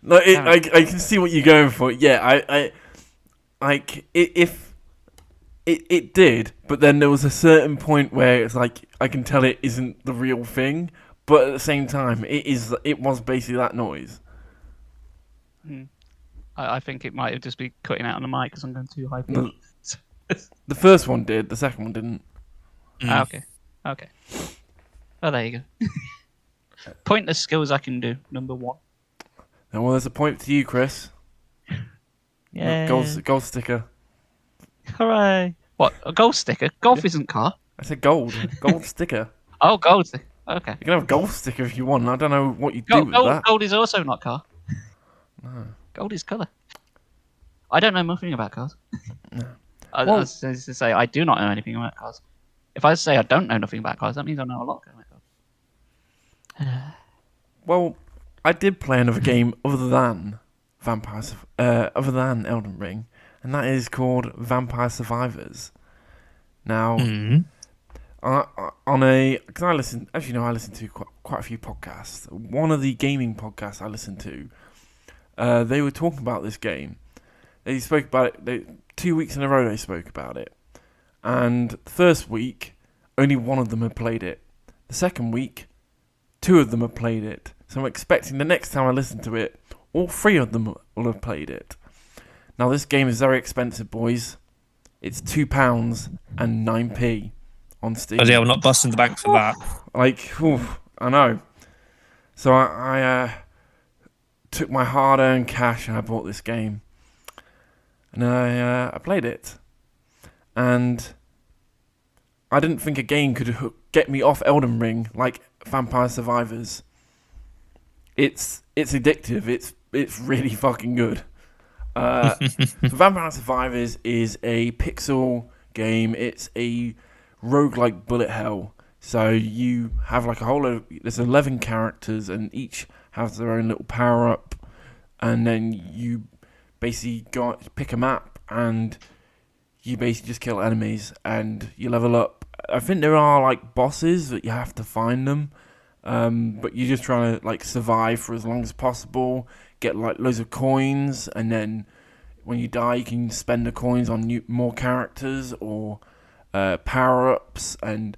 No, I can see what you're going for. Yeah, I like if it did, but then there was a certain point where it's like I can tell it isn't the real thing, but at the same time, it was basically that noise. I think it might have just been cutting out on the mic because I'm going too high. The first one did, the second one didn't. Okay. Oh, there you go. Pointless skills I can do. Number 1. Well, there's a point to you, Chris. Yeah. Gold sticker. Hooray! What, a gold sticker? Golf isn't car. I said gold sticker. Oh, gold sticker. Okay. You can have a gold sticker if you want. I don't know what you do with that. Gold is also not car. No. Gold is colour. I don't know nothing about cars. No. I was to say I do not know anything about cars. If I say I don't know nothing about cars, that means I know a lot about cars. Well, I did play another game other than Elden Ring, and that is called Vampire Survivors. Now, because I listen to quite a few podcasts. One of the gaming podcasts I listen to, they were talking about this game. They spoke about it. 2 weeks in a row they spoke about it, and the first week only one of them had played it. The second week, 2 of them had played it. So I'm expecting the next time I listen to it, all 3 of them will have played it. Now this game is very expensive, boys. It's £2.09 on Steam. Oh yeah, we're not busting the bank for that. I know. So I took my hard-earned cash and I bought this game, and I played it, and I didn't think a game could get me off Elden Ring like Vampire Survivors. It's addictive. It's really fucking good. So Vampire Survivors is a pixel game. It's a roguelike bullet hell. So you have like there's 11 characters and each has their own little power up, and then you basically pick a map and you basically just kill enemies and you level up. I think there are like bosses that you have to find them, but you're just trying to like survive for as long as possible, get like loads of coins, and then when you die you can spend the coins on more characters or power ups, and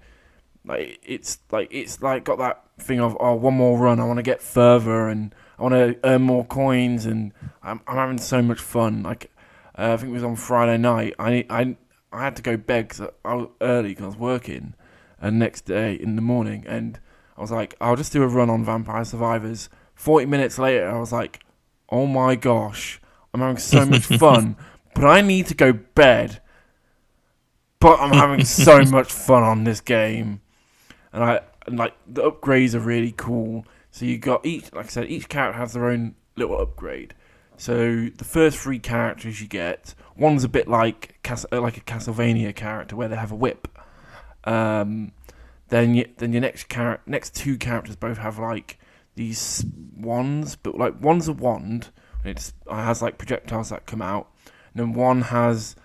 it's got that thing of one more run, I want to get further and I want to earn more coins, and I'm having so much fun. Like I think it was on Friday night. I had to go bed because I was early because I was working, and next day in the morning, and I was like, I'll just do a run on Vampire Survivors. 40 minutes later, I was like, oh my gosh, I'm having so much fun, but I need to go bed. But I'm having so much fun on this game, and the upgrades are really cool. So you got each character has their own little upgrade. So the first 3 characters you get, one's a bit like a Castlevania character where they have a whip. Then your next 2 characters both have like these wands, but like one's a wand. It has like projectiles that come out, and then one has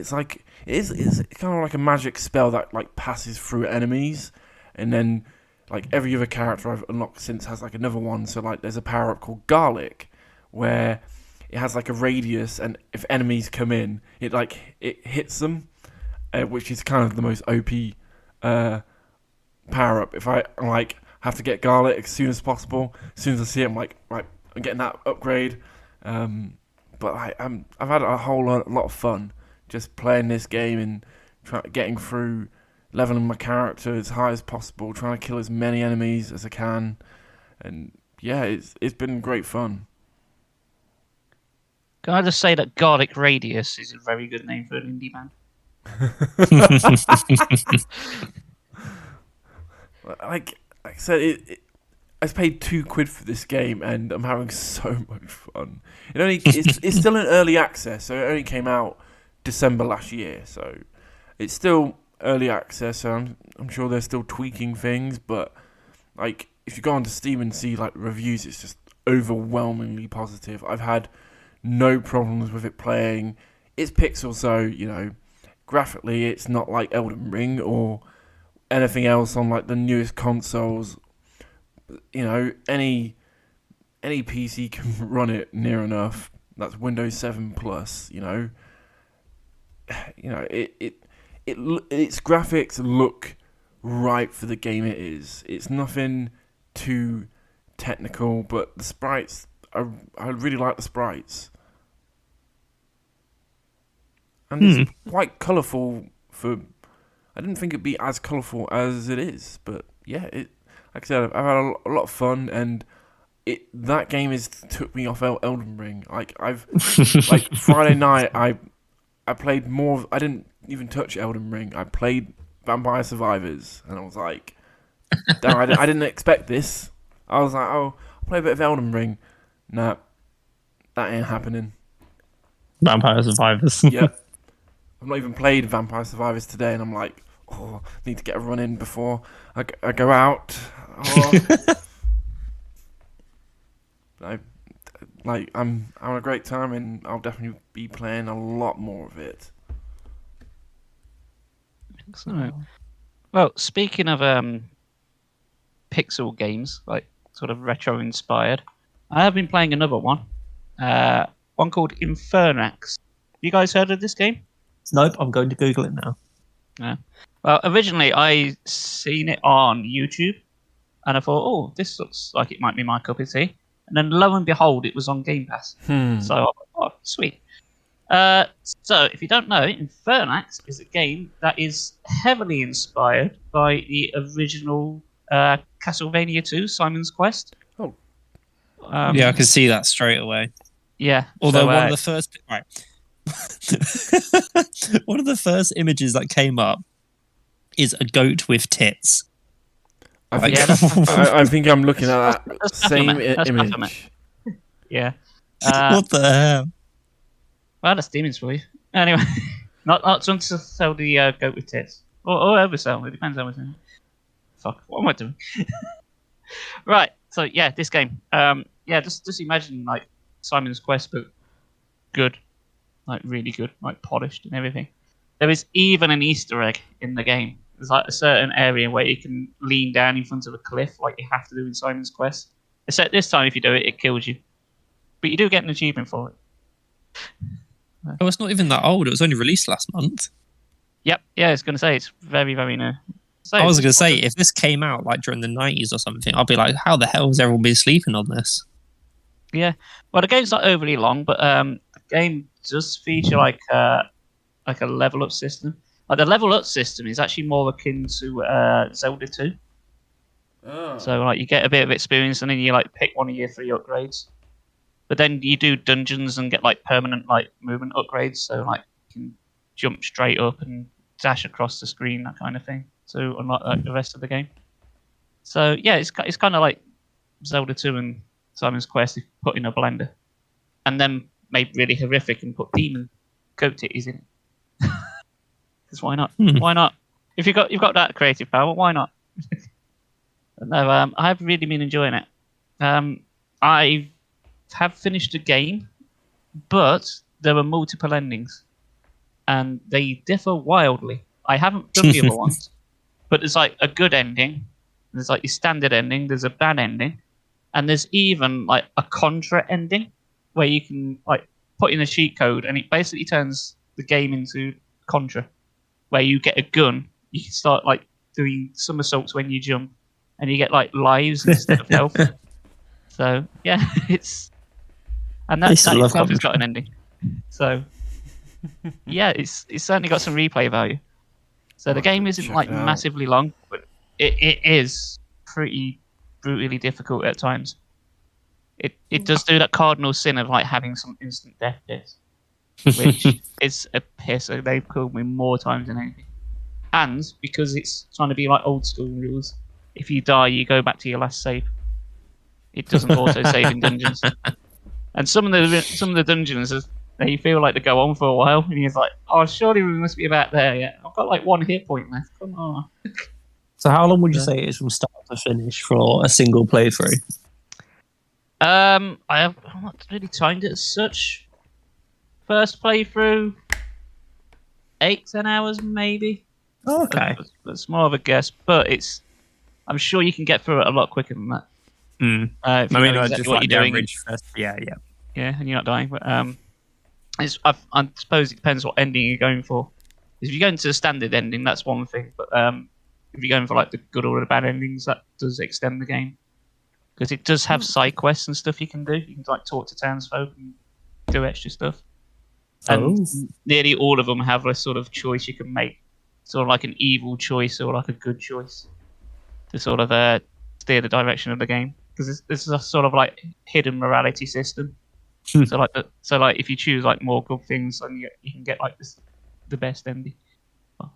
it's like it's kind of like a magic spell that like passes through enemies, and then like every other character I've unlocked since has like another one. So like there's a power up called Garlic, where it has like a radius, and if enemies come in, it hits them, which is kind of the most OP power up. If I like have to get Garlic as soon as possible, as soon as I see it, I'm like, right, I'm getting that upgrade. But I've had a whole lot of fun just playing this game and getting through, leveling my character as high as possible, trying to kill as many enemies as I can, and yeah, it's been great fun. Can I just say that Garlic Radius is a very good name for an indie band? Like I said, I paid £2 for this game, and I'm having so much fun. It's still in early access, so it only came out December last year, so it's still early access. So I'm sure they're still tweaking things, but like if you go onto Steam and see like reviews, it's just overwhelmingly positive. I've had no problems with it playing. It's pixel, so graphically it's not like Elden Ring or anything else on like the newest consoles. Any PC can run it near enough. That's Windows 7 plus. Its graphics look right for the game it is. It's nothing too technical, but the sprites, I really like the sprites. And it's quite colourful I didn't think it'd be as colourful as it is, but yeah, like I said, I've had a lot of fun, and that game took me off Elden Ring. Like like Friday night, I played more. I didn't even touch Elden Ring. I played Vampire Survivors, and I was like, damn, I didn't expect this. I was like, oh, I'll play a bit of Elden Ring. Nah, that ain't happening. Vampire Survivors. Yep. I've not even played Vampire Survivors today, and I'm like, oh, I need to get a run in before I go out. Oh. I'm having a great time, and I'll definitely be playing a lot more of it. Excellent. Well, speaking of pixel games, like sort of retro inspired, I have been playing another one. One called Infernax. You guys heard of this game? Nope, I'm going to Google it now. Yeah. Well, originally I seen it on YouTube, and I thought, oh, this looks like it might be my cup of tea. And then lo and behold, it was on Game Pass. So, oh, sweet. So, if you don't know, Infernax is a game that is heavily inspired by the original Castlevania 2, Simon's Quest. Oh. Yeah, I can see that straight away. Yeah. Although one of the first... Right. One of the first images that came up is a goat with tits. I think I'm looking at that same image. Yeah. What the hell? Well, that's demons for you. Anyway, not to sell the goat with tits. Or oversell. It depends how much. Fuck, what am I doing? Right, so yeah, this game. Just imagine like Simon's Quest, but good. Like really good, like polished and everything. There is even an Easter egg in the game. There's like a certain area where you can lean down in front of a cliff, like you have to do in Simon's Quest. Except this time, if you do it, it kills you. But you do get an achievement for it. Oh, it's not even that old. It was only released last month. Yep. Yeah, I was going to say it's very, very new. So I was going to say, if this came out like during the 90s or something, I'd be like, how the hell has everyone been sleeping on this? Yeah. Well, the game's not overly long, but the game does feature like a level up system. Like the level up system is actually more akin to Zelda 2. Oh. So like you get a bit of experience and then you like pick one of your 3 upgrades. But then you do dungeons and get like permanent like movement upgrades. So like you can jump straight up and dash across the screen, that kind of thing. So unlike like the rest of the game. So yeah, it's kind of like Zelda 2 and Simon's Quest if put in a blender, and then made really horrific and put demon goat titties in it. Because why not? Why not? If you've got that creative power, why not? No, I've really been enjoying it. I have finished the game, but there were multiple endings, and they differ wildly. I haven't done the other ones, but there's like a good ending, there's like your standard ending, there's a bad ending, and there's even like a contra ending where you can like put in a cheat code and it basically turns the game into contra, where you get a gun, you can start like doing somersaults when you jump, and you get like lives instead of health. So yeah, it's and I that used to love itself has Contra. got an ending. So yeah, it's certainly got some replay value. So I'll the have to game isn't check like it out. massively long, but it is pretty brutally difficult at times. It does do that cardinal sin of like having some instant death bits, which is a piss. So they've killed me more times than anything. And because it's trying to be like old school rules, if you die, you go back to your last save. It doesn't auto save in dungeons. And some of the dungeons, they feel like they go on for a while, and you're like, oh, surely we must be about there yet. I've got like 1 hit point left. Come on. So how long would you say it is from start to finish for a single playthrough? I've not really timed it as such. First playthrough, 8-10 hours maybe. Oh, okay. That's more of a guess, but I'm sure you can get through it a lot quicker than that. If you know exactly what you're doing. First. Yeah. Yeah, and you're not dying. But I suppose it depends what ending you're going for. If you're going to the standard ending, that's one thing. But if you're going for like the good or the bad endings, that does extend the game, because it does have side quests and stuff you can do. You can like talk to townsfolk and do extra stuff. And nearly all of them have a sort of choice you can make, sort of like an evil choice or like a good choice, to sort of steer the direction of the game. Because this is a sort of like hidden morality system. So like if you choose like more good things, then you can get like the best ending,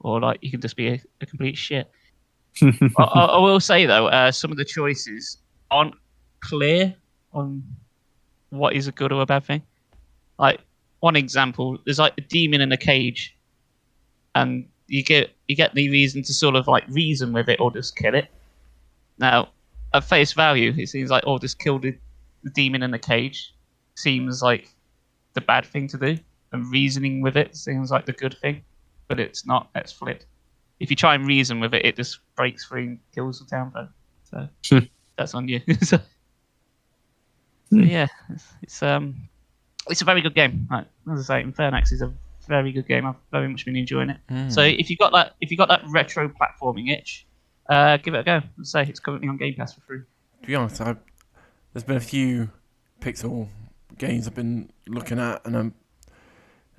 or like you can just be a complete shit. I will say though, some of the choices aren't clear on what is a good or a bad thing. Like one example, there's like a demon in a cage, and you get the reason to sort of like reason with it or just kill it. Now, at face value, it seems like just kill the demon in the cage seems like the bad thing to do, and reasoning with it seems like the good thing, but it's not. It's flipped. If you try and reason with it, it just breaks free and kills the townfolk. So that's on you. So yeah, it's a very good game. Like, as I say, Infernax is a very good game. I've very much been enjoying it. So if you got that retro platforming itch, give it a go. As I say, it's currently on Game Pass for free. To be honest, there's been a few pixel games I've been looking at, and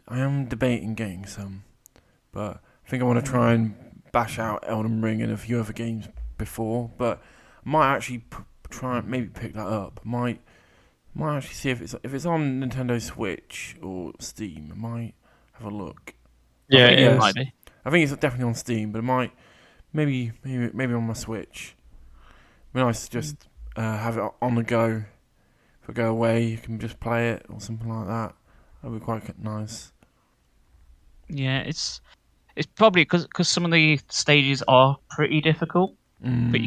I am debating getting some, but I think I want to try and bash out Elden Ring and a few other games before. But I might actually try and maybe pick that up. Might actually see if it's on Nintendo Switch or Steam. I might have a look. Yeah, it might be. I think it's definitely on Steam, but it might maybe on my Switch. It'd be nice to just have it on the go. If I go away, you can just play it or something like that. That'd be quite nice. Yeah, it's probably because some of the stages are pretty difficult, but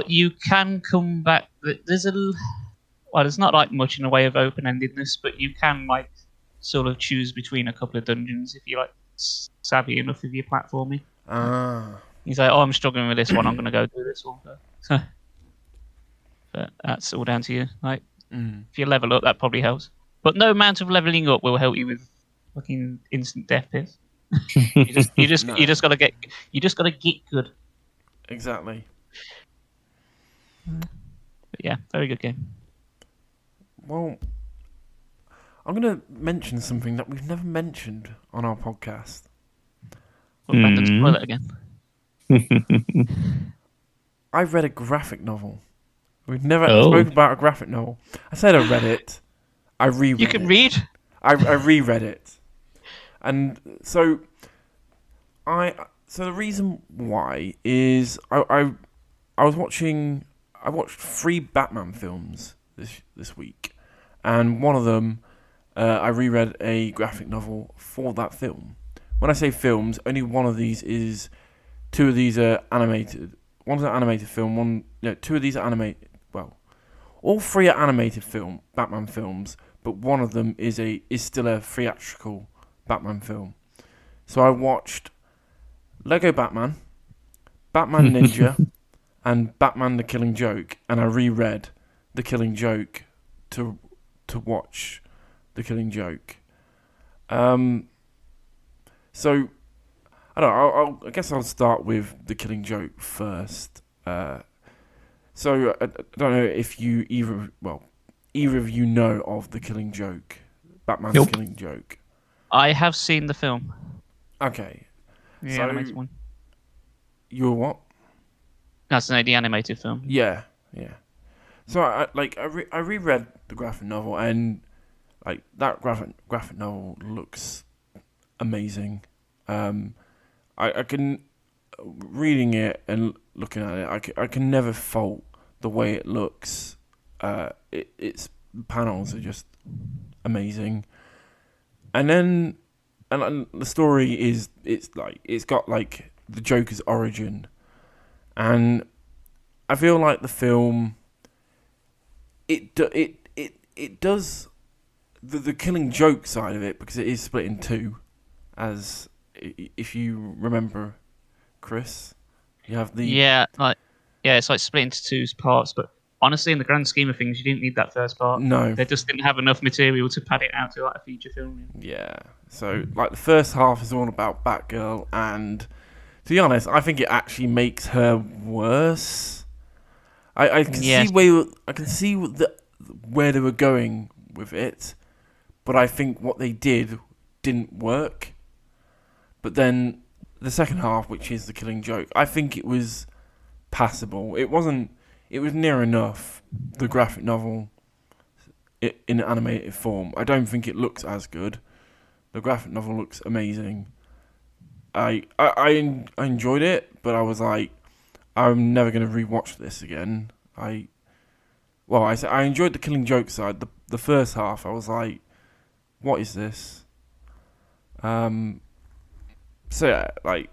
you can come back. There's not like much in the way of open-endedness, but you can like sort of choose between a couple of dungeons if you're like savvy enough with your platforming. He's like, I'm struggling with this one. I'm gonna go do this one first. But that's all down to you. Like, if you level up, that probably helps. But no amount of leveling up will help you with fucking instant death pits. you just gotta get good. Exactly. But yeah, very good game. Well, I'm gonna mention something that we've never mentioned on our podcast. Well, Brendan, spoil it again. I read a graphic novel. We've never spoken about a graphic novel. I said I read it. I reread it. You can read? I reread it. And so the reason why is I watched 3 Batman films this week, and one of them I reread a graphic novel for that film. When I say films, only one of these is 2 of these are animated. One's an animated film. 2 of these are animated. Well, all 3 are animated Batman films, but one of them is still a theatrical Batman film. So I watched Lego Batman, Batman Ninja, and Batman: The Killing Joke, and I reread The Killing Joke to watch The Killing Joke. So I don't know. I guess I'll start with The Killing Joke first. So I don't know if either of you know of The Killing Joke, Batman: Nope. The Killing Joke. I have seen the film. Okay, The So- animated one. you're what? That's the animated film. Yeah. So I reread the graphic novel, and like that graphic novel looks amazing. I can reading it and looking at it, I can never fault the way it looks. Its panels are just amazing, and then and the story is it's got like the Joker's origin, and I feel like the film it does the Killing Joke side of it, because it is split in two, as if you remember, Chris, you have the It's like split into two parts. But honestly, in the grand scheme of things, you didn't need that first part. no. They just didn't have enough material to pad it out to like a feature film. Yeah. So, like, the first half is all about Batgirl, and to be honest, I think it actually makes her worse. I can Yes. see where they were going with it, but I think what they did didn't work. But then the second half, which is The Killing Joke, I think it was passable. It wasn't. It was near enough the graphic novel in animated form. I don't think it looks as good. The graphic novel looks amazing. I enjoyed it, but I was like, I'm never going to rewatch this again. I enjoyed the Killing Joke side. The first half, I was like, what is this? So yeah, like,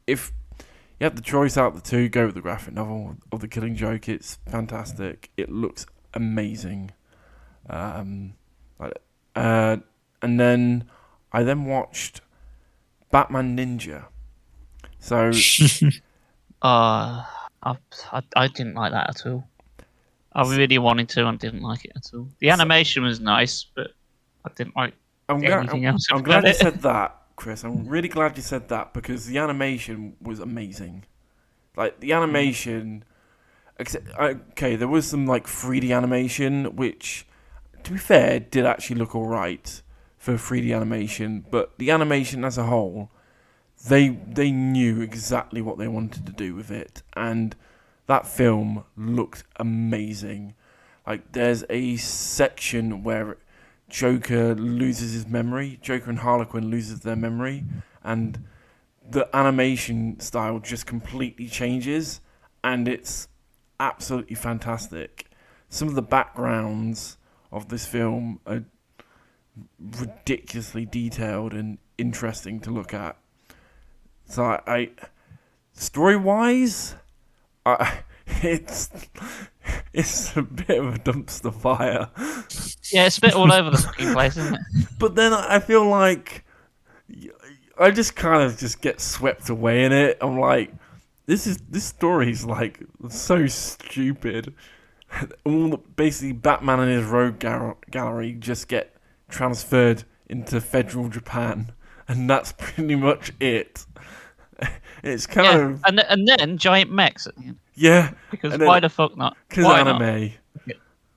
if you have the choice out of the two, go with the graphic novel of The Killing Joke. It's fantastic. It looks amazing. And then I watched Batman Ninja. So I didn't like that at all. I really wanted to and didn't like it at all. The animation was nice, but I didn't like anything else. I'm about glad you it. said that, Chris. I'm really glad you said that, because the animation was amazing. Like, the animation... Okay, there was some, like, 3D animation, which, to be fair, did actually look alright for 3D animation, but the animation as a whole, they knew exactly what they wanted to do with it, and that film looked amazing. Like, there's a section where Joker loses his memory. Joker and Harlequin loses their memory, and the animation style just completely changes, and it's absolutely fantastic. Some of the backgrounds of this film are ridiculously detailed and interesting to look at. So story-wise, it's a bit of a dumpster fire. Yeah, it's a bit all over the fucking place, isn't it? But then I feel like I just kind of just get swept away in it. I'm like, this story's like so stupid. Basically, Batman and his rogue gallery just get transferred into federal Japan, and that's pretty much it. It's kind of and then giant mechs at the end. yeah. Because why the fuck not? Because Why anime.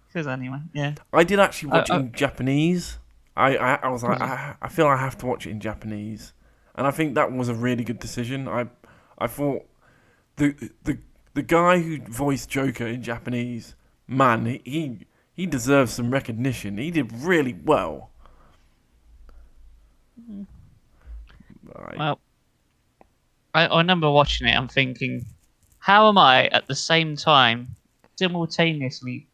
Because anyway, yeah. I did actually watch it in Japanese. I was like, I feel I have to watch it in Japanese, and I think that was a really good decision. I thought the guy who voiced Joker in Japanese, man, he deserves some recognition. He did really well. Right. Well, I remember watching it. I'm thinking, how am I at the same time simultaneously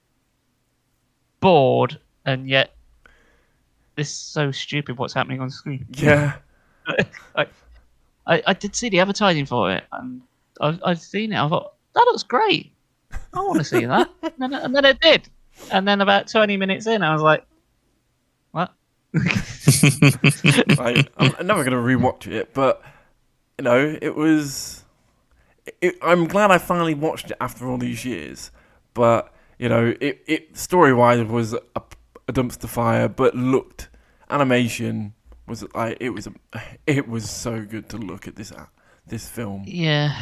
bored and yet this is so stupid? What's happening on screen? Yeah. I did see the advertising for it, and I've seen it. I thought that looks great. I want to see that, and then it did. And then about 20 minutes in, I was like, "What?" Like, I'm never gonna rewatch it, but you know, it was. I'm glad I finally watched it after all these years, but you know, it story-wise was a dumpster fire, but looked animation was like it was so good to look at this film. Yeah,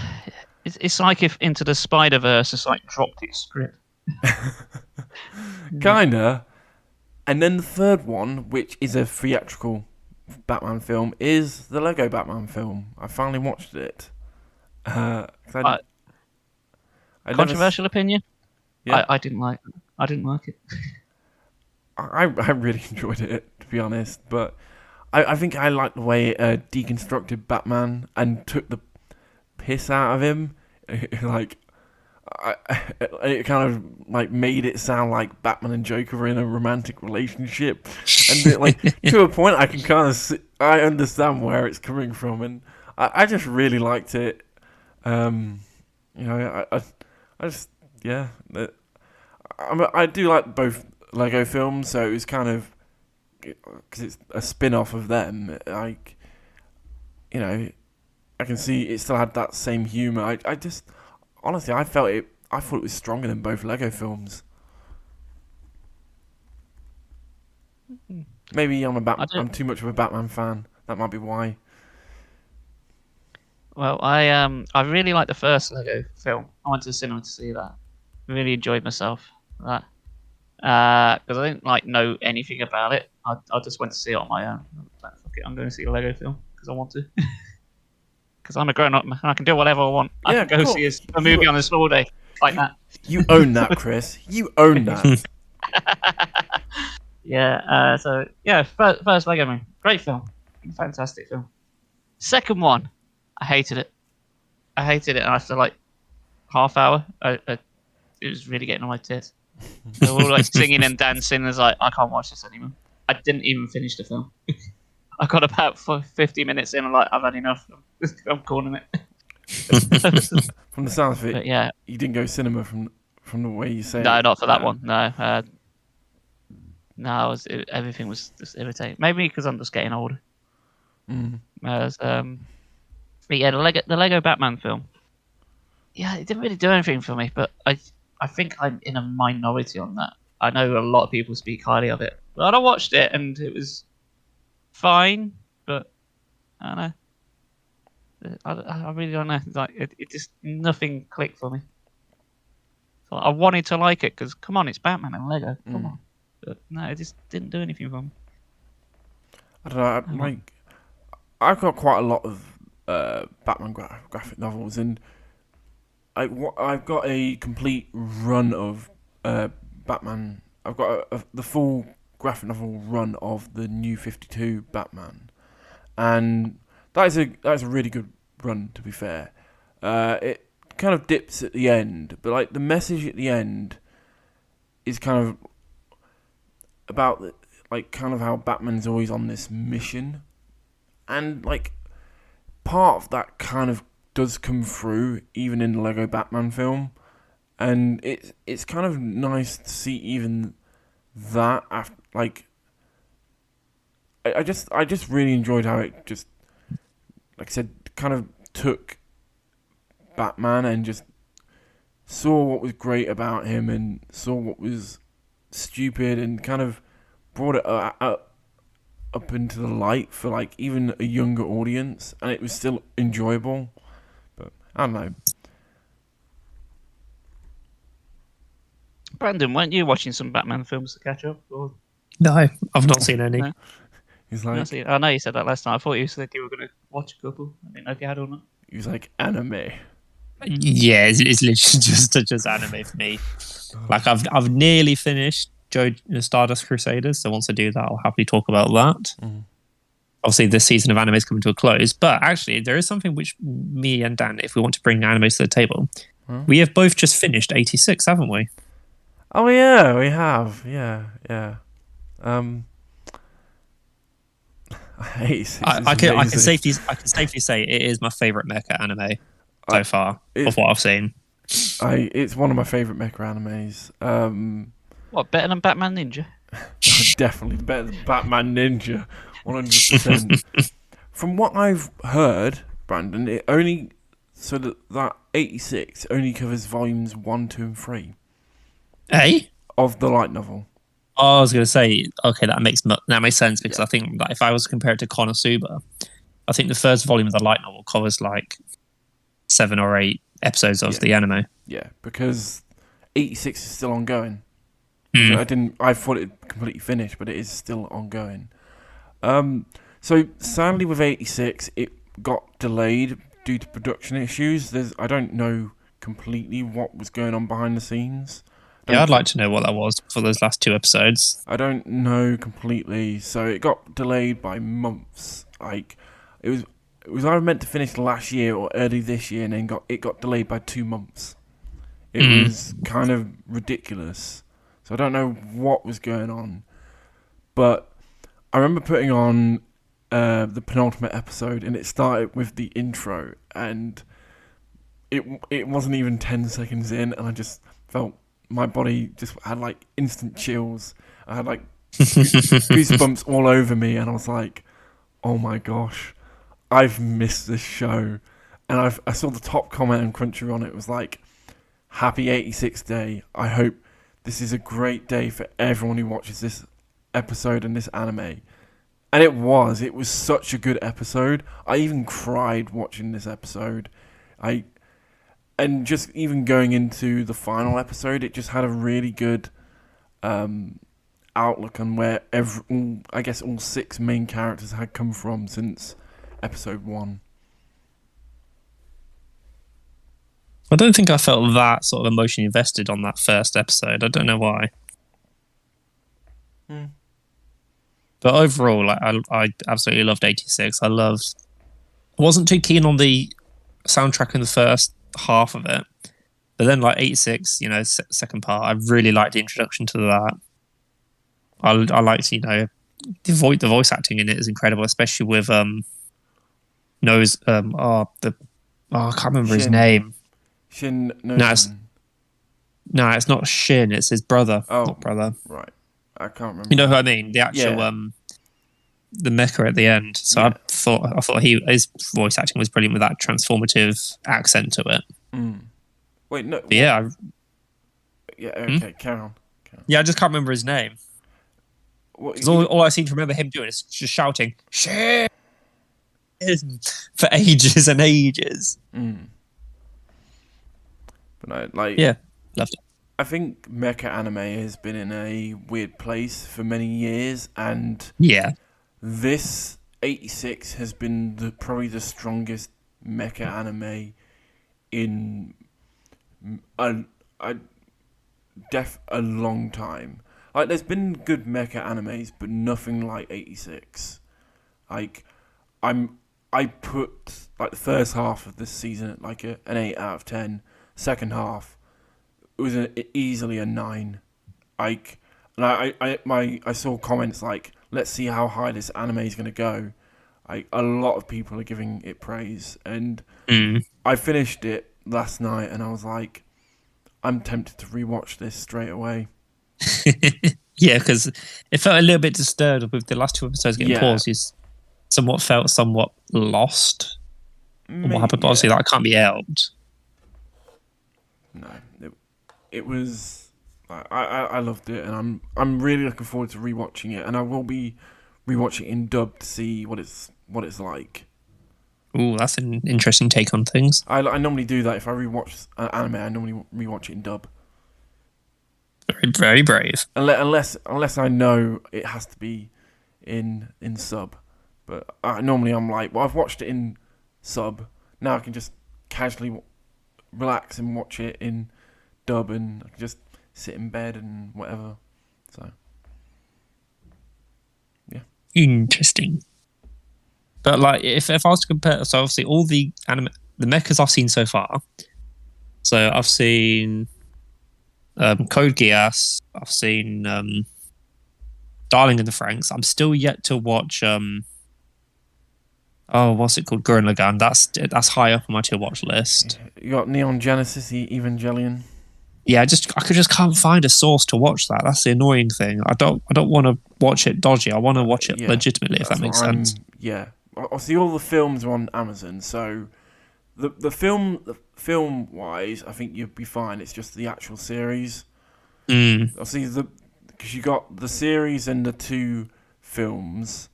it's like if Into the Spider-Verse has like dropped its script. Kinda. And then the third one, which is a theatrical Batman film, is the Lego Batman film. I finally watched it. 'Cause I Controversial opinion? Yeah. I didn't like it. I really enjoyed it, to be honest. But I think I liked the way it deconstructed Batman and took the piss out of him. Like, it kind of like made it sound like Batman and Joker were in a romantic relationship, and like to a point, I can kind of I understand where it's coming from, and I just really liked it. You know, I just yeah, I do like both Lego films, so it was kind of because it's a spin-off of them. Like, you know, I can see it still had that same humor. I just honestly, I thought it was stronger than both Lego films. Maybe I'm too much of a Batman fan. That might be why. Well, I really liked the first Lego film. I went to the cinema to see that. Really enjoyed myself for that. Because I didn't like know anything about it. I just went to see it on my own. Like, fuck it, I'm going to see a Lego film because I want to. Because I'm a grown up and I can do whatever I want. I can go see a movie on a slow day like that. You own that, Chris. You own that. Yeah. So yeah, first Lego movie, great film, fantastic film. Second one, I hated it. And after like half hour, it was really getting on my tits. They were all like singing and dancing. I was like, I can't watch this anymore. I didn't even finish the film. I got about 50 minutes in. I'm like, I've had enough. I'm calling it. From the sound of it, But yeah, you didn't go cinema from the way you say. no, not for that one. No, no, everything was just irritating. Maybe because I'm just getting older. But yeah, the Lego Batman film. Yeah, it didn't really do anything for me. But I think I'm in a minority on that. I know a lot of people speak highly of it, but I watched it and it was fine. But I don't know. I really don't know. Like it just nothing clicked for me. So I wanted to like it because come on, it's Batman and Lego. Come on. But no, it just didn't do anything for me. I don't know. I've got quite a lot of Batman graphic novels, and I've got a complete run of Batman. I've got the full graphic novel run of the New 52 Batman, and that is a really good run, to be fair. It kind of dips at the end, but like the message at the end is kind of about like kind of how Batman's always on this mission, and like part of that kind of does come through even in the Lego Batman film, and it's kind of nice to see even that after like I just really enjoyed how it just, like I said, kind of took Batman and just saw what was great about him and saw what was stupid and kind of brought it up into the light for like even a younger audience, and it was still enjoyable. But I don't know. Brandon, weren't you watching some Batman films to catch up? Or... No, I've not seen any. No. He's like, I know you said that last night. I thought you said you were going to watch a couple. I didn't know if you had or not. he was like anime. Yeah, it's literally just anime for me. Like I've nearly finished Stardust Crusaders, so once I do that, I'll happily talk about that. Obviously, this season of anime is coming to a close, but actually, there is something which me and Dan, if we want to bring anime to the table, we have both just finished 86, haven't we? Oh yeah, we have. Yeah. I can safely say it is my favorite mecha anime so far of what I've seen. It's one of my favorite mecha animes. What, better than Batman Ninja? Definitely better than Batman Ninja. 100%. From what I've heard, Brandon, it only that 86 only covers volumes 1, 2, and 3 of the light novel. Oh, I was going to say, okay, that makes sense because Yeah. I think that if I was to compare it to Konosuba, I think the first volume of the light novel covers like 7 or 8 episodes of the anime. Yeah, because 86 is still ongoing. Mm. I thought it completely finished, but it is still ongoing. So sadly with 86, it got delayed due to production issues. I don't know completely what was going on behind the scenes. Yeah, I'd like to know what that was for those last 2 episodes. I don't know completely. So it got delayed by months. Like it was either meant to finish last year or early this year, and then it got delayed by 2 months. It was kind of ridiculous. So I don't know what was going on, but I remember putting on the penultimate episode, and it started with the intro, and it wasn't even 10 seconds in, and I just felt my body just had like instant chills. I had like goosebumps all over me, and I was like, "Oh my gosh, I've missed this show." And I saw the top comment on Crunchyroll on it. It was like, "Happy 86th day. I hope this is a great day for everyone who watches this episode and this anime." And it was such a good episode. I even cried watching this episode. And just even going into the final episode, it just had a really good outlook on where all 6 main characters had come from since episode 1. I don't think I felt that sort of emotionally invested on that first episode. I don't know why. But overall, like, I absolutely loved 86. I wasn't too keen on the soundtrack in the first half of it, but then like 86, second part, I really liked the introduction to that. I liked, the voice acting in it is incredible, especially with I can't remember his name. Shin. No, it's not Shin. It's his brother. Oh, not brother. Right. I can't remember. You know who I mean? The actual the mecha at the end. So I thought his voice acting was brilliant with that transformative accent to it. Wait, no. But yeah. Okay, carry on. Yeah, I just can't remember his name. Because all I seem to remember him doing is just shouting "Shit" for ages and ages. But loved it. I think mecha anime has been in a weird place for many years, and this 86 has been probably the strongest mecha anime in a long time. Like, there's been good mecha animes, but nothing like 86. Like, I put like the first half of this season at like an 8 out of 10. Second half, it was easily a 9. Like, and I saw comments like, "Let's see how high this anime is going to go." A lot of people are giving it praise, and I finished it last night, and I was like, I'm tempted to rewatch this straight away. Yeah, because it felt a little bit disturbed with the last 2 episodes getting paused. You felt somewhat lost. What happened? But obviously, that can't be helped. No, it was. I loved it, and I'm really looking forward to rewatching it, and I will be rewatching it in dub to see what it's like. Ooh, that's an interesting take on things. I normally do that if I rewatch anime. I normally rewatch it in dub. Very, very brave. Unless I know it has to be in sub, but normally I'm like, well, I've watched it in sub. Now I can just casually relax and watch it in dub, and I can just sit in bed and whatever. So, yeah. Interesting. But like, if I was to compare, so obviously all the mechas I've seen so far. So I've seen Code Geass. I've seen Darling in the Franxx. I'm still yet to watch. What's it called? Gurren Lagann. That's high up on my to watch list. You got Neon Genesis Evangelion. Yeah, I could just can't find a source to watch that. That's the annoying thing. I don't want to watch it dodgy. I want to watch it legitimately, if that makes sense. Yeah. Obviously, all the films are on Amazon, so the film wise, I think you'd be fine. It's just the actual series. Obviously, because you got the series and the 2 films,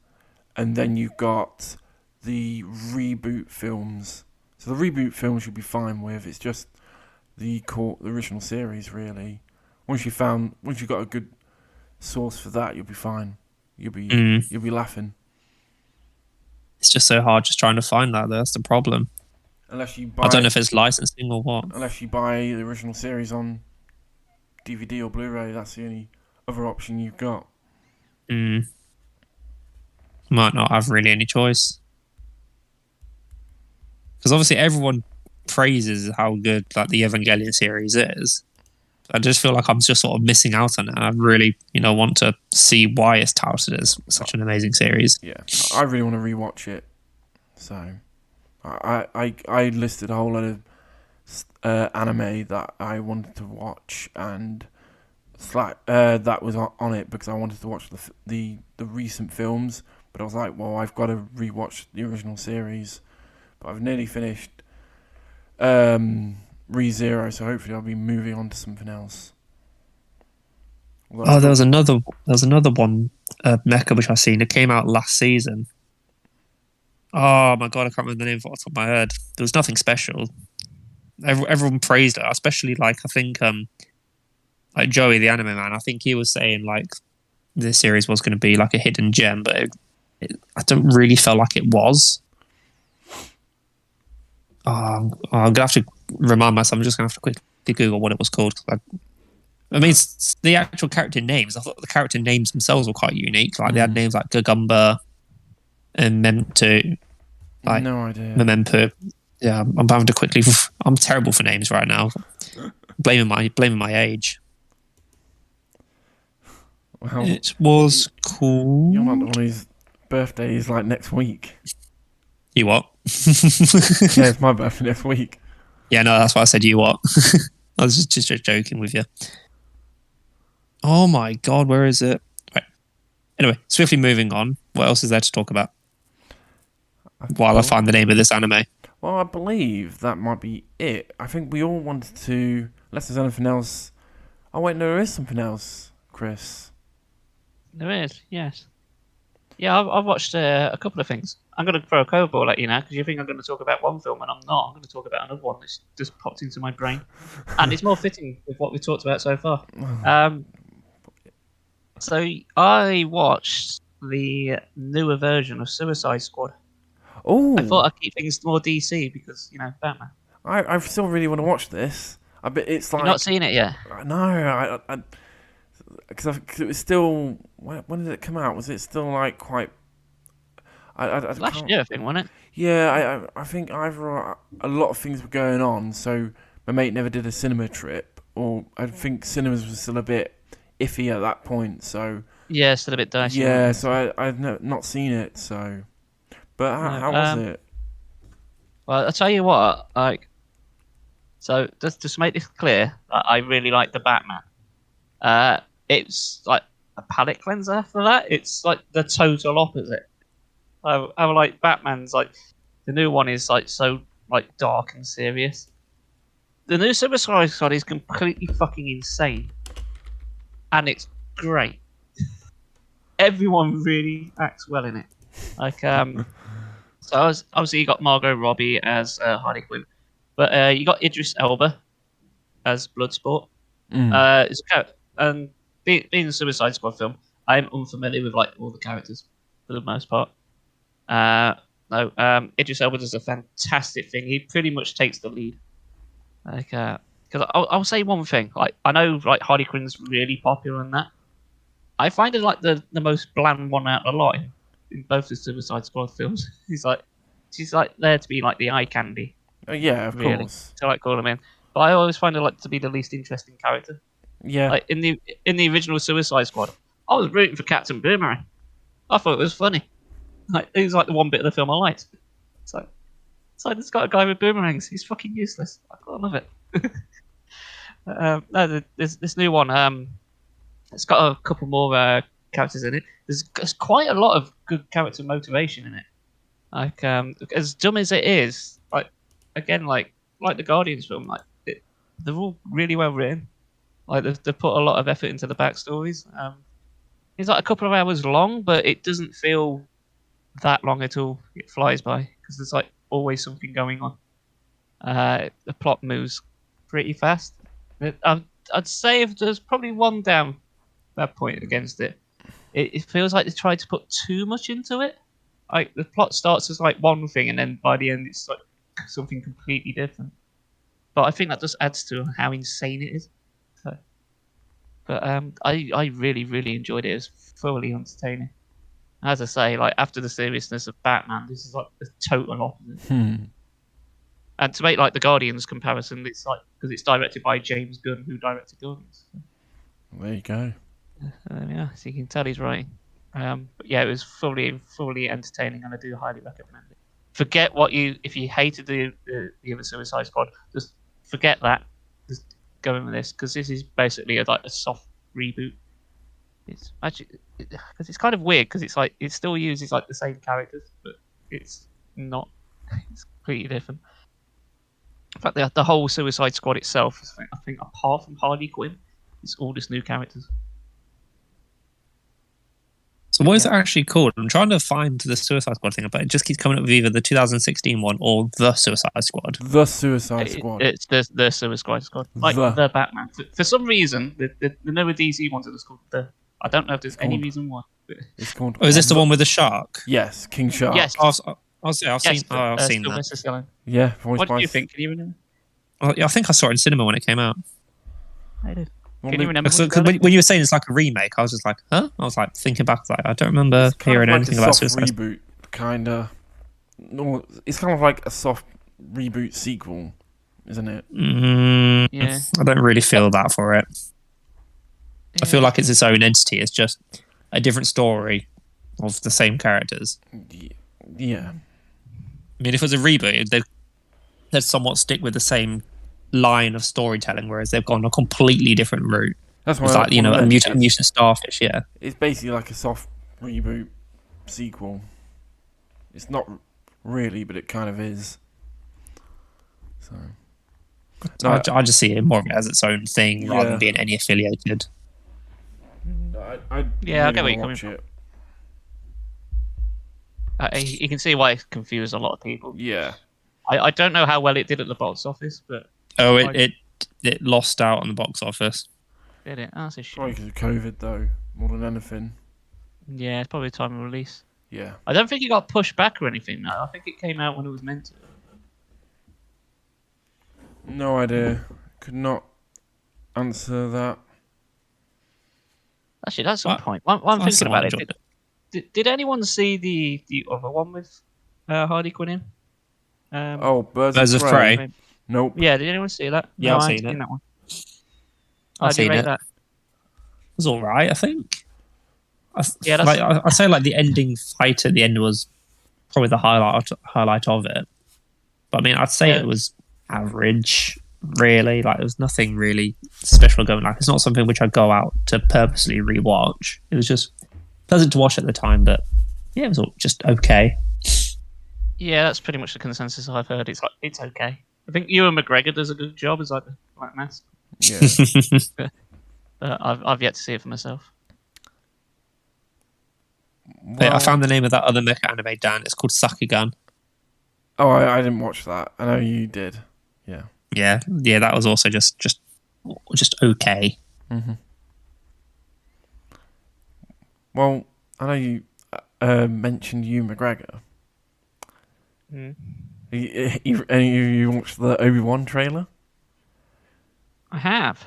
and then you've got the reboot films. So the reboot films you'll be fine with. It's just the original series, really. Once you've got a good source for that, you'll be fine. You'll be laughing. It's just so hard just trying to find that. That's the problem. Unless you buy, I don't know if it's licensing or what. Unless you buy the original series on DVD or Blu-ray, that's the only other option you've got. Might not have really any choice. Because obviously everyone praises how good like the Evangelion series is. I just feel like I'm just sort of missing out on it. I really, want to see why it's touted as such an amazing series. Yeah, I really want to rewatch it. So, I listed a whole lot of anime that I wanted to watch, and that was on it because I wanted to watch the recent films. But I was like, well, I've got to rewatch the original series. But I've nearly finished ReZero, so hopefully I'll be moving on to something else. There was another one, Mecha, which I've seen. It came out last season. Oh my god, I can't remember the name off the top of my head. There was nothing special. Everyone praised it, especially I think like Joey, the anime man. I think he was saying like this series was going to be like a hidden gem, but I don't really feel like it was. I'm gonna have to remind myself. I'm just gonna have to quickly Google what it was called. I mean, the actual character names. I thought the character names themselves were quite unique. Like they had names like Gagumba and Memento. Like, no idea. Memento. Yeah, I'm having to quickly. I'm terrible for names right now. Blaming my age. Well, it was cool. You're not the one whose birthday is like next week. You what? Yeah, it's my birthday next week. Yeah, no, that's why I said you what. I was just joking with you. Oh my god, where is it? Right. Anyway, swiftly moving on. What else is there to talk about? While I find the name of this anime. Well, I believe that might be it. I think we all wanted to... Unless there's anything else... Oh, wait, no, there is something else, Chris. There is, yes. Yeah, I've watched a couple of things. I'm going to throw a curveball at you now because you think I'm going to talk about one film and I'm not. I'm going to talk about another one that's just popped into my brain. And it's more fitting with what we've talked about so far. So I watched the newer version of Suicide Squad. Oh, I thought I'd keep things more DC because, Batman. I still really want to watch this. I bet it's like... You've not seen it yet? No, because it was still... When did it come out? Was it still like quite... Last year, I think, wasn't it? Yeah, I think either a lot of things were going on, so my mate never did a cinema trip, or I think cinemas were still a bit iffy at that point, so... Yeah, still a bit dicey. Yeah, so I've not seen it, so... But how was it? Well, I'll tell you what, so just to make this clear, I really like the Batman. It's like a palate cleanser for that. It's like the total opposite. I like Batman's like the new one is like so like dark and serious. The new Suicide Squad is completely fucking insane, and it's great. Everyone really acts well in it. So obviously you got Margot Robbie as Harley Quinn, but you got Idris Elba as Bloodsport. And being a Suicide Squad film, I'm unfamiliar with like all the characters for the most part. Idris Elba does a fantastic thing. He pretty much takes the lead. Because I'll say one thing. Like I know, like Harley Quinn's really popular in that. I find it like the most bland one out of the lot in both the Suicide Squad films. She's like there to be like the eye candy. Oh yeah, of course. So I like call him in. But I always find her like to be the least interesting character. Yeah. Like in the original Suicide Squad, I was rooting for Captain Boomerang. I thought it was funny. Like it was like the one bit of the film I liked. So it's like it's got a guy with boomerangs. He's fucking useless. I love it. No, there's this new one. It's got a couple more characters in it. There's quite a lot of good character motivation in it. Like as dumb as it is, like the Guardians film, they're all really well written. Like they've put a lot of effort into the backstories. It's like a couple of hours long, but it doesn't feel that long at all. It flies by because there's like always something going on. The plot moves pretty fast. I'd say if there's probably one down bad point against it, it feels like they tried to put too much into it. Like the plot starts as like one thing, and then by the end it's like something completely different. But I think that just adds to how insane it is. So, but I really really enjoyed it. It was thoroughly entertaining. As I say, like after the seriousness of Batman, this is like the total opposite. And to make like the Guardians comparison, it's like because it's directed by James Gunn, who directed Guardians. So. There you go. Yeah, so you can tell he's writing. But yeah, it was fully entertaining, and I do highly recommend it. Forget if you hated the other Suicide Squad, just forget that. Just go in with this because this is basically like a soft reboot. It's actually because it's kind of weird because it's like it still uses like the same characters, but it's not. It's completely different. In fact, the whole Suicide Squad itself, I think apart from Harley Quinn, it's all just new characters. So what is it actually called? I'm trying to find the Suicide Squad thing, but it just keeps coming up with either the 2016 one or the Suicide Squad. The Suicide Squad. It's the Suicide Squad. Like the Batman. For some reason, the newer DC ones are just called the... I don't know if there's any reason why. It's called... Oh, is this the one with the shark? Yes, King Shark. Yes. I've seen that. Yeah. What do you think? Can you remember? Well, yeah, I think I saw it in cinema when it came out. I did. Well, Can you remember? Because when you were saying it's like a remake, I was just like, huh? I was like thinking back, like I don't remember hearing anything about Suicide Squad. Reboot, kinda. No, it's kind of like a soft reboot sequel, isn't it? Yeah. I don't really feel that for it. Yeah. I feel like it's its own entity. It's just a different story of the same characters. Yeah. I mean, if it was a reboot, they'd somewhat stick with the same line of storytelling, whereas they've gone a completely different route. That's why, it's like, a mutant starfish, yeah. It's basically like a soft reboot sequel. It's not really, but it kind of is. So, no, I just see it more as its own thing rather than being any affiliated. I get where you're coming from. You can see why it confused a lot of people. Yeah. I don't know how well it did at the box office, but... Oh, it lost out on the box office. Did it? Oh, that's a shame. Probably because of COVID, though, more than anything. Yeah, it's probably time of release. Yeah. I don't think it got pushed back or anything, though. I think it came out when it was meant to. No idea. Could not answer that. Actually, that's some point. One thinking about it. Did anyone see the other one with Harley Quinn in? Birds of Prey. Nope. Yeah, did anyone see that? Yeah, I've seen it. That one. I've seen it. That? It was all right, I think. I'd say like the ending fight at the end was probably the highlight of it. But I mean, I'd say it was average, really. Like there was nothing really special going on. It's not something which I'd go out to purposely rewatch. It was just pleasant to watch at the time, but yeah, it was all just okay. Yeah, that's pretty much the consensus I've heard. It's like it's okay. I think Ewan McGregor does a good job as like the Black Mask. Yeah. I've yet to see it for myself. Well, I found the name of that other mecha anime, Dan. It's called Sakugan. Oh, I didn't watch that. I know you did. Yeah. Yeah. That was also just okay. Mm-hmm. Well, I know you mentioned Ewan McGregor. You watched the Obi-Wan trailer? I have.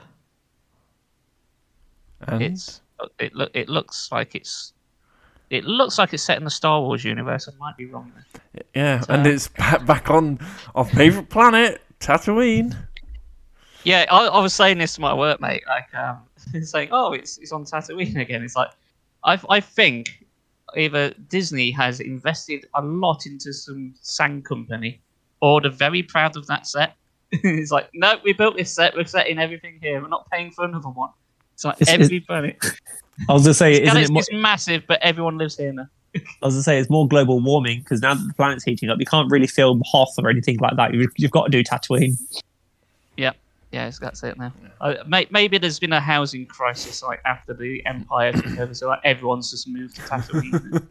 And? It looks like it's set in the Star Wars universe. I might be wrong there. Yeah, and it's back on our favourite planet, Tatooine. Yeah, I was saying this to my workmate, like saying, "Oh, it's on Tatooine again." It's like I think either Disney has invested a lot into some sand company, or they're very proud of that set It's like, no, we built this set. We're setting everything here. We're not paying for another one. It's like It's- every planet. I was gonna say, isn't it? It's massive, but everyone lives here now. I was gonna say it's more global warming because now that the planet's heating up, you can't really film Hoth or anything like that. You've got to do Tatooine. Yeah, that's it now. Maybe there's been a housing crisis like after the Empire took over, so like everyone's just moved to Tatooine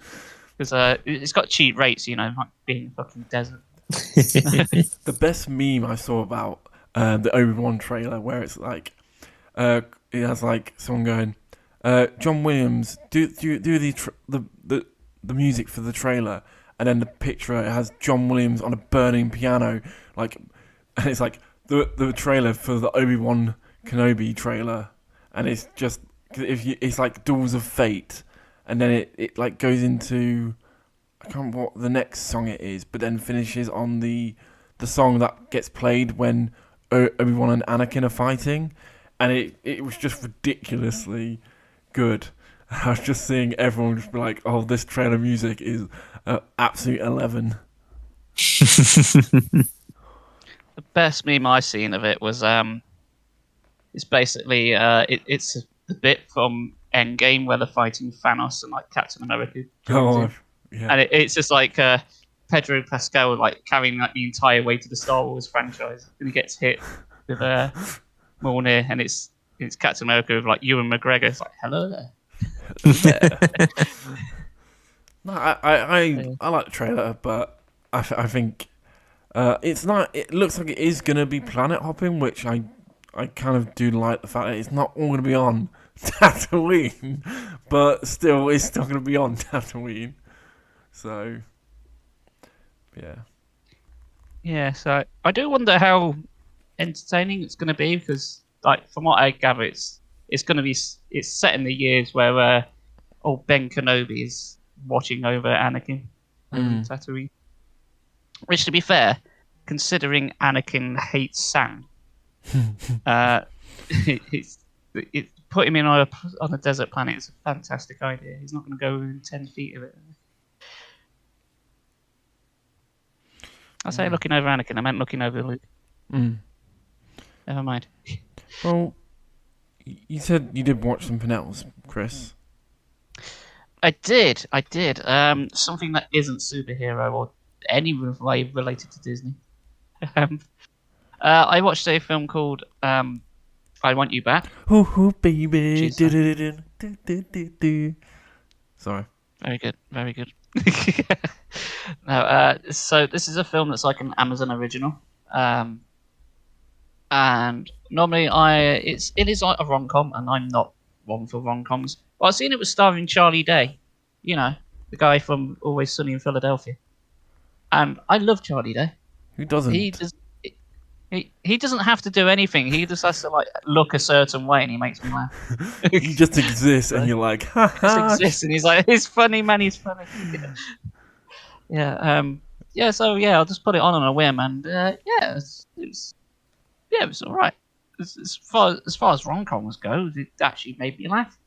because it's got cheap rates, like being a fucking desert. The best meme I saw about the Obi-Wan trailer, where it's like, it has like someone going, John Williams, do the music for the trailer, and then the picture it has John Williams on a burning piano, like, and it's like the trailer for the Obi-Wan Kenobi trailer, and it's just it's like Duels of Fate, and then it like goes into, I can't remember what the next song it is, but then finishes on the song that gets played when Obi-Wan and Anakin are fighting, and it was just ridiculously good. I was just seeing everyone just be like, "Oh, this trailer music is absolute 11." The best meme I've seen of it was it's basically it's the bit from Endgame where they're fighting Thanos and like Captain America joins in. Yeah. And it's just like Pedro Pascal like carrying like the entire way to the Star Wars franchise, and he gets hit with Mjolnir, and it's Captain America with like Ewan McGregor. It's like, hello there. No, I like the trailer, but I think it's not. It looks like it is gonna be planet hopping, which I kind of do like the fact that it's not all gonna be on Tatooine, but still, it's still gonna be on Tatooine. So, yeah. Yeah, so I do wonder how entertaining it's going to be because, like, from what I gather, it's set in the years where old Ben Kenobi is watching over Anakin and Tatooine. Which, to be fair, considering Anakin hates sand, it's put him in on a desert planet is a fantastic idea. He's not going to go within 10 feet of it. I say looking over Anakin. I meant looking over Luke. Never mind. Well, you said you did watch something else, Chris. I did. Something that isn't superhero or any way related to Disney. I watched a film called I Want You Back. Oh, baby. Sorry. Very good. Very good. No, so this is a film that's like an Amazon original, and normally it is like a rom-com, and I'm not one for rom-coms. But I've seen it was starring Charlie Day, the guy from Always Sunny in Philadelphia, and I love Charlie Day. Who doesn't? He doesn't have to do anything. He just has to like look a certain way, and he makes me laugh. He just exists, and you're like, ha He just ha. exists, and he's like, he's funny, man. He's funny. Yeah. So I'll just put it on a whim, and it's all right. As far as rom-coms go, it actually made me laugh,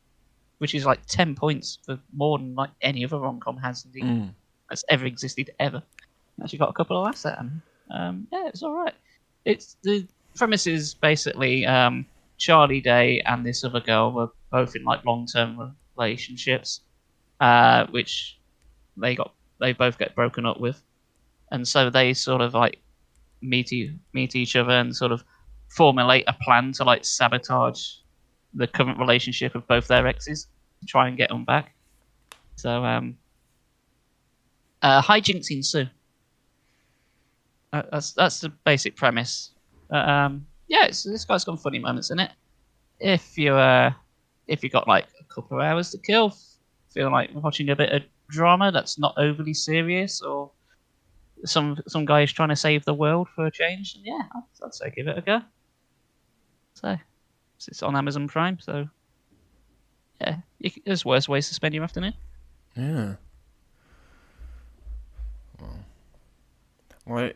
which is like 10 points for more than like any other rom-com has indeed that's ever existed ever. Actually got a couple of laughs at him. It's all right. It's the premise is basically Charlie Day and this other girl were both in like long-term relationships, which they both get broken up with, and so they sort of like meet each other and sort of formulate a plan to like sabotage the current relationship of both their exes to try and get them back. So hijinks ensue. That's the basic premise. This guy's got funny moments in it. If you got like a couple of hours to kill, feel like watching a bit of drama that's not overly serious, or some guy is trying to save the world for a change, I'd say give it a go. So it's on Amazon Prime, so there's worse ways to spend your afternoon. Yeah. Well,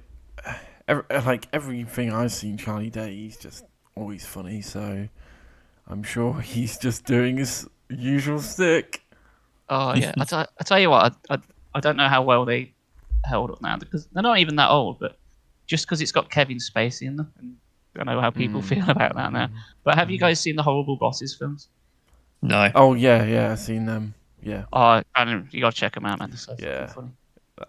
everything I've seen Charlie Day, he's just always funny, so I'm sure he's just doing his usual stick. Oh yeah, I tell you what, I don't know how well they held up now because they're not even that old, but just because it's got Kevin Spacey in them. And I know how people feel about that now. But have you guys seen the Horrible Bosses films? No. Oh yeah, I've seen them. Yeah, Oh, and you got to check them out, man. They're so Yeah. fucking funny.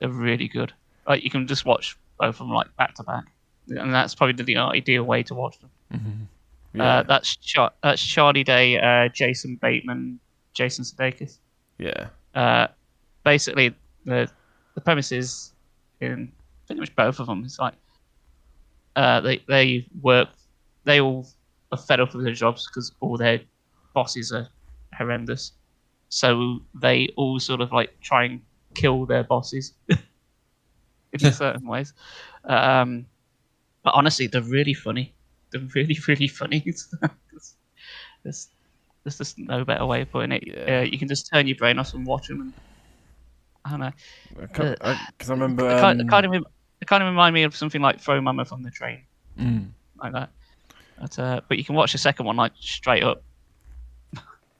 They're really good. Like you can just watch both of them like back to back, and that's probably the ideal way to watch them. yeah, That's Charlie Day, Jason Bateman, Jason Sudeikis. yeah. Basically, the premise is in pretty much both of them. It's like they all are fed up with their jobs because all their bosses are horrendous. So they all sort of like try and kill their bosses in certain ways. But honestly, they're really funny. They're really, really funny. there's just no better way of putting it. Yeah. You can just turn your brain off and watch them. And I don't know. Because I remember. They kind of remind me of something like Throw Mama from the Train, like that. But you can watch the second one like straight up,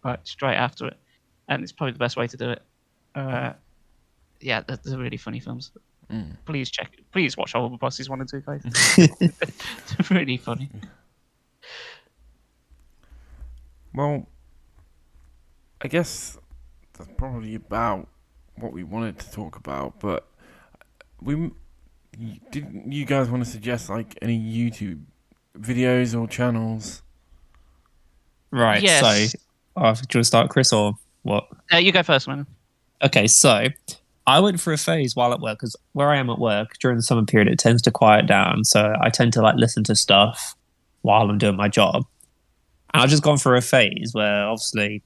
like straight after it, and it's probably the best way to do it. Yeah, they're really funny films. Please watch Horrible Bosses 1 and 2, guys. They're really funny. Well, I guess that's probably about what we wanted to talk about. But didn't you guys want to suggest like any YouTube videos or channels? Right. Yes. So, do you want to start, Chris, or what? You go first, man. Okay, so I went through a phase while at work, because where I am at work during the summer period, it tends to quiet down. So I tend to like listen to stuff while I'm doing my job. And I've just gone through a phase where obviously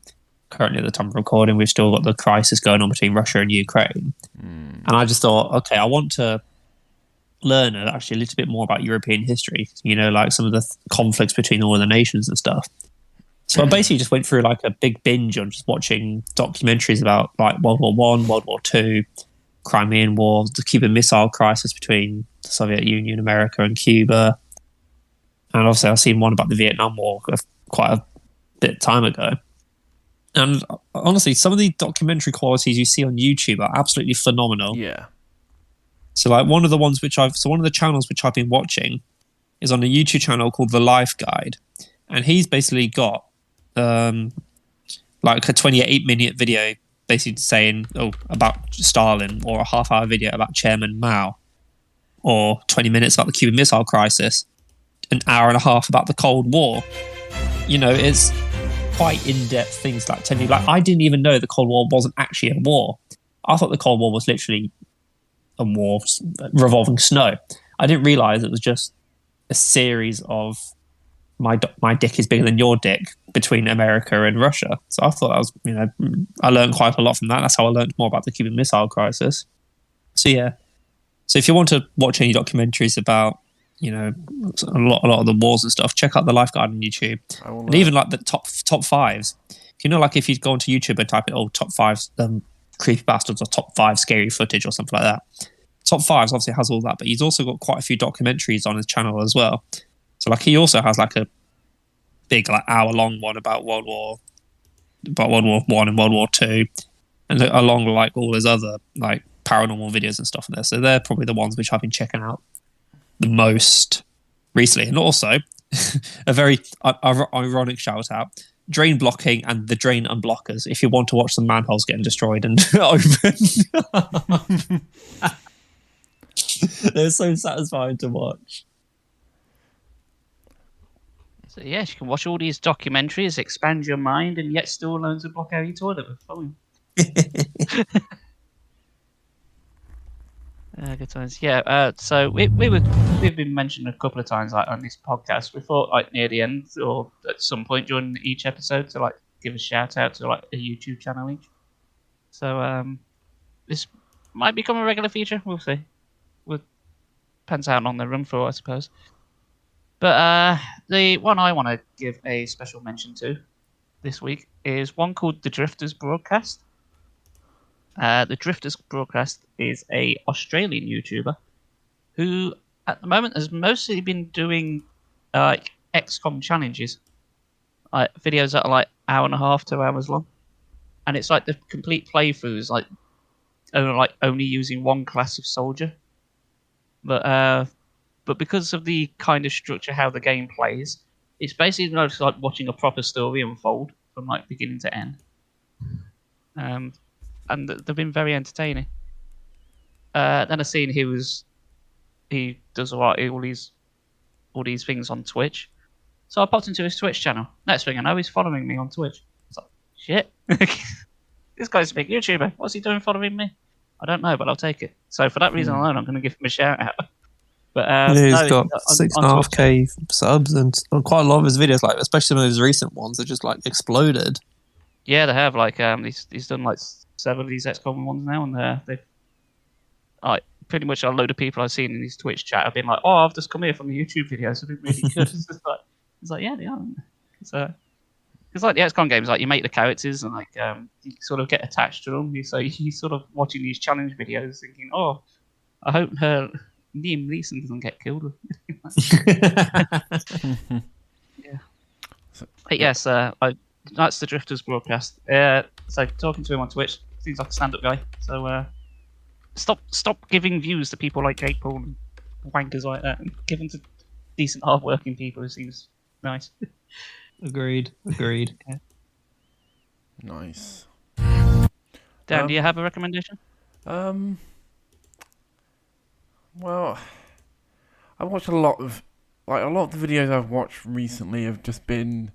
currently at the time of recording, we've still got the crisis going on between Russia and Ukraine. And I just thought, okay, I want to learn actually a little bit more about European history, like some of the conflicts between all the nations and stuff. So I basically just went through like a big binge on just watching documentaries about like World War One, World War Two, Crimean War, the Cuban Missile Crisis between the Soviet Union, America, and Cuba. And obviously I've seen one about the Vietnam War quite a bit of time ago. And honestly, some of the documentary qualities you see on YouTube are absolutely phenomenal. Yeah. So like one of the channels which I've been watching is on a YouTube channel called The Life Guide. And he's basically got like a 28-minute video basically saying about Stalin, or a half-hour video about Chairman Mao, or 20 minutes about the Cuban Missile Crisis, an hour and a half about the Cold War. It's quite in-depth things like telling you, like, I didn't even know the Cold War wasn't actually a war. I thought the Cold War was literally a war revolving snow. I didn't realize it was just a series of my dick is bigger than your dick between America and Russia. So I thought I learned quite a lot from that. That's how I learned more about the Cuban Missile Crisis. So yeah. So if you want to watch any documentaries about, a lot of the wars and stuff, check out the Life Guide on YouTube. And even like the top fives. If you go onto YouTube and type in top 5 creepy bastards, or top 5 scary footage or something like that. Top 5s obviously has all that, but he's also got quite a few documentaries on his channel as well. So like he also has like a big like hour-long one about World War One and World War Two, and along with like all his other like paranormal videos and stuff in there. So they're probably the ones which I've been checking out the most recently. And also a very ironic shout out: drain blocking and the drain unblockers. If you want to watch some manholes getting destroyed and open, they're so satisfying to watch. So yes, you can watch all these documentaries, expand your mind, and yet still learn to block out your toilet with phone. Good times. Yeah. So we've been mentioned a couple of times like on this podcast. We thought like near the end or at some point during each episode to like give a shout out to like a YouTube channel each. So this might become a regular feature. We'll see. Depends out on the run for, I suppose. But the one I want to give a special mention to this week is one called The Drifters Broadcast. The Drifters Broadcast is a Australian YouTuber who, at the moment, has mostly been doing like XCOM challenges, like videos that are like hour and a half, 2 hours long, and it's like the complete playthroughs, like only using one class of soldier. But but because of the kind of structure how the game plays, it's basically just like watching a proper story unfold from like beginning to end. And they've been very entertaining. Then I seen he does all these things on Twitch. So I popped into his Twitch channel. Next thing I know, he's following me on Twitch. It's like, shit. This guy's a big YouTuber. What's he doing following me? I don't know, but I'll take it. So for that reason alone, I'm going to give him a shout out. But he's no, got on 6.5k subs, and quite a lot of his videos, like especially some of his recent ones, are just like exploded. Yeah, they have. Like he's done like 7 of these XCOM ones now, and they've like pretty much a load of people I've seen in his Twitch chat have been like, "Oh, I've just come here from the YouTube videos. They've been really good." It's like, yeah, they are. It's like the XCOM games, like you make the characters and like you sort of get attached to them. So you sort of watching these challenge videos, thinking, "Oh, I hope Liam Neeson doesn't get killed." Yeah. But yes, that's the Drifters broadcast. So talking to him on Twitch, seems like a stand-up guy. So stop giving views to people like Jake Paul and wankers like that, and give them to decent, hard-working people who seems nice. Agreed. Yeah. Nice. Dan, do you have a recommendation? Well, I watched a lot of the videos I've watched recently have just been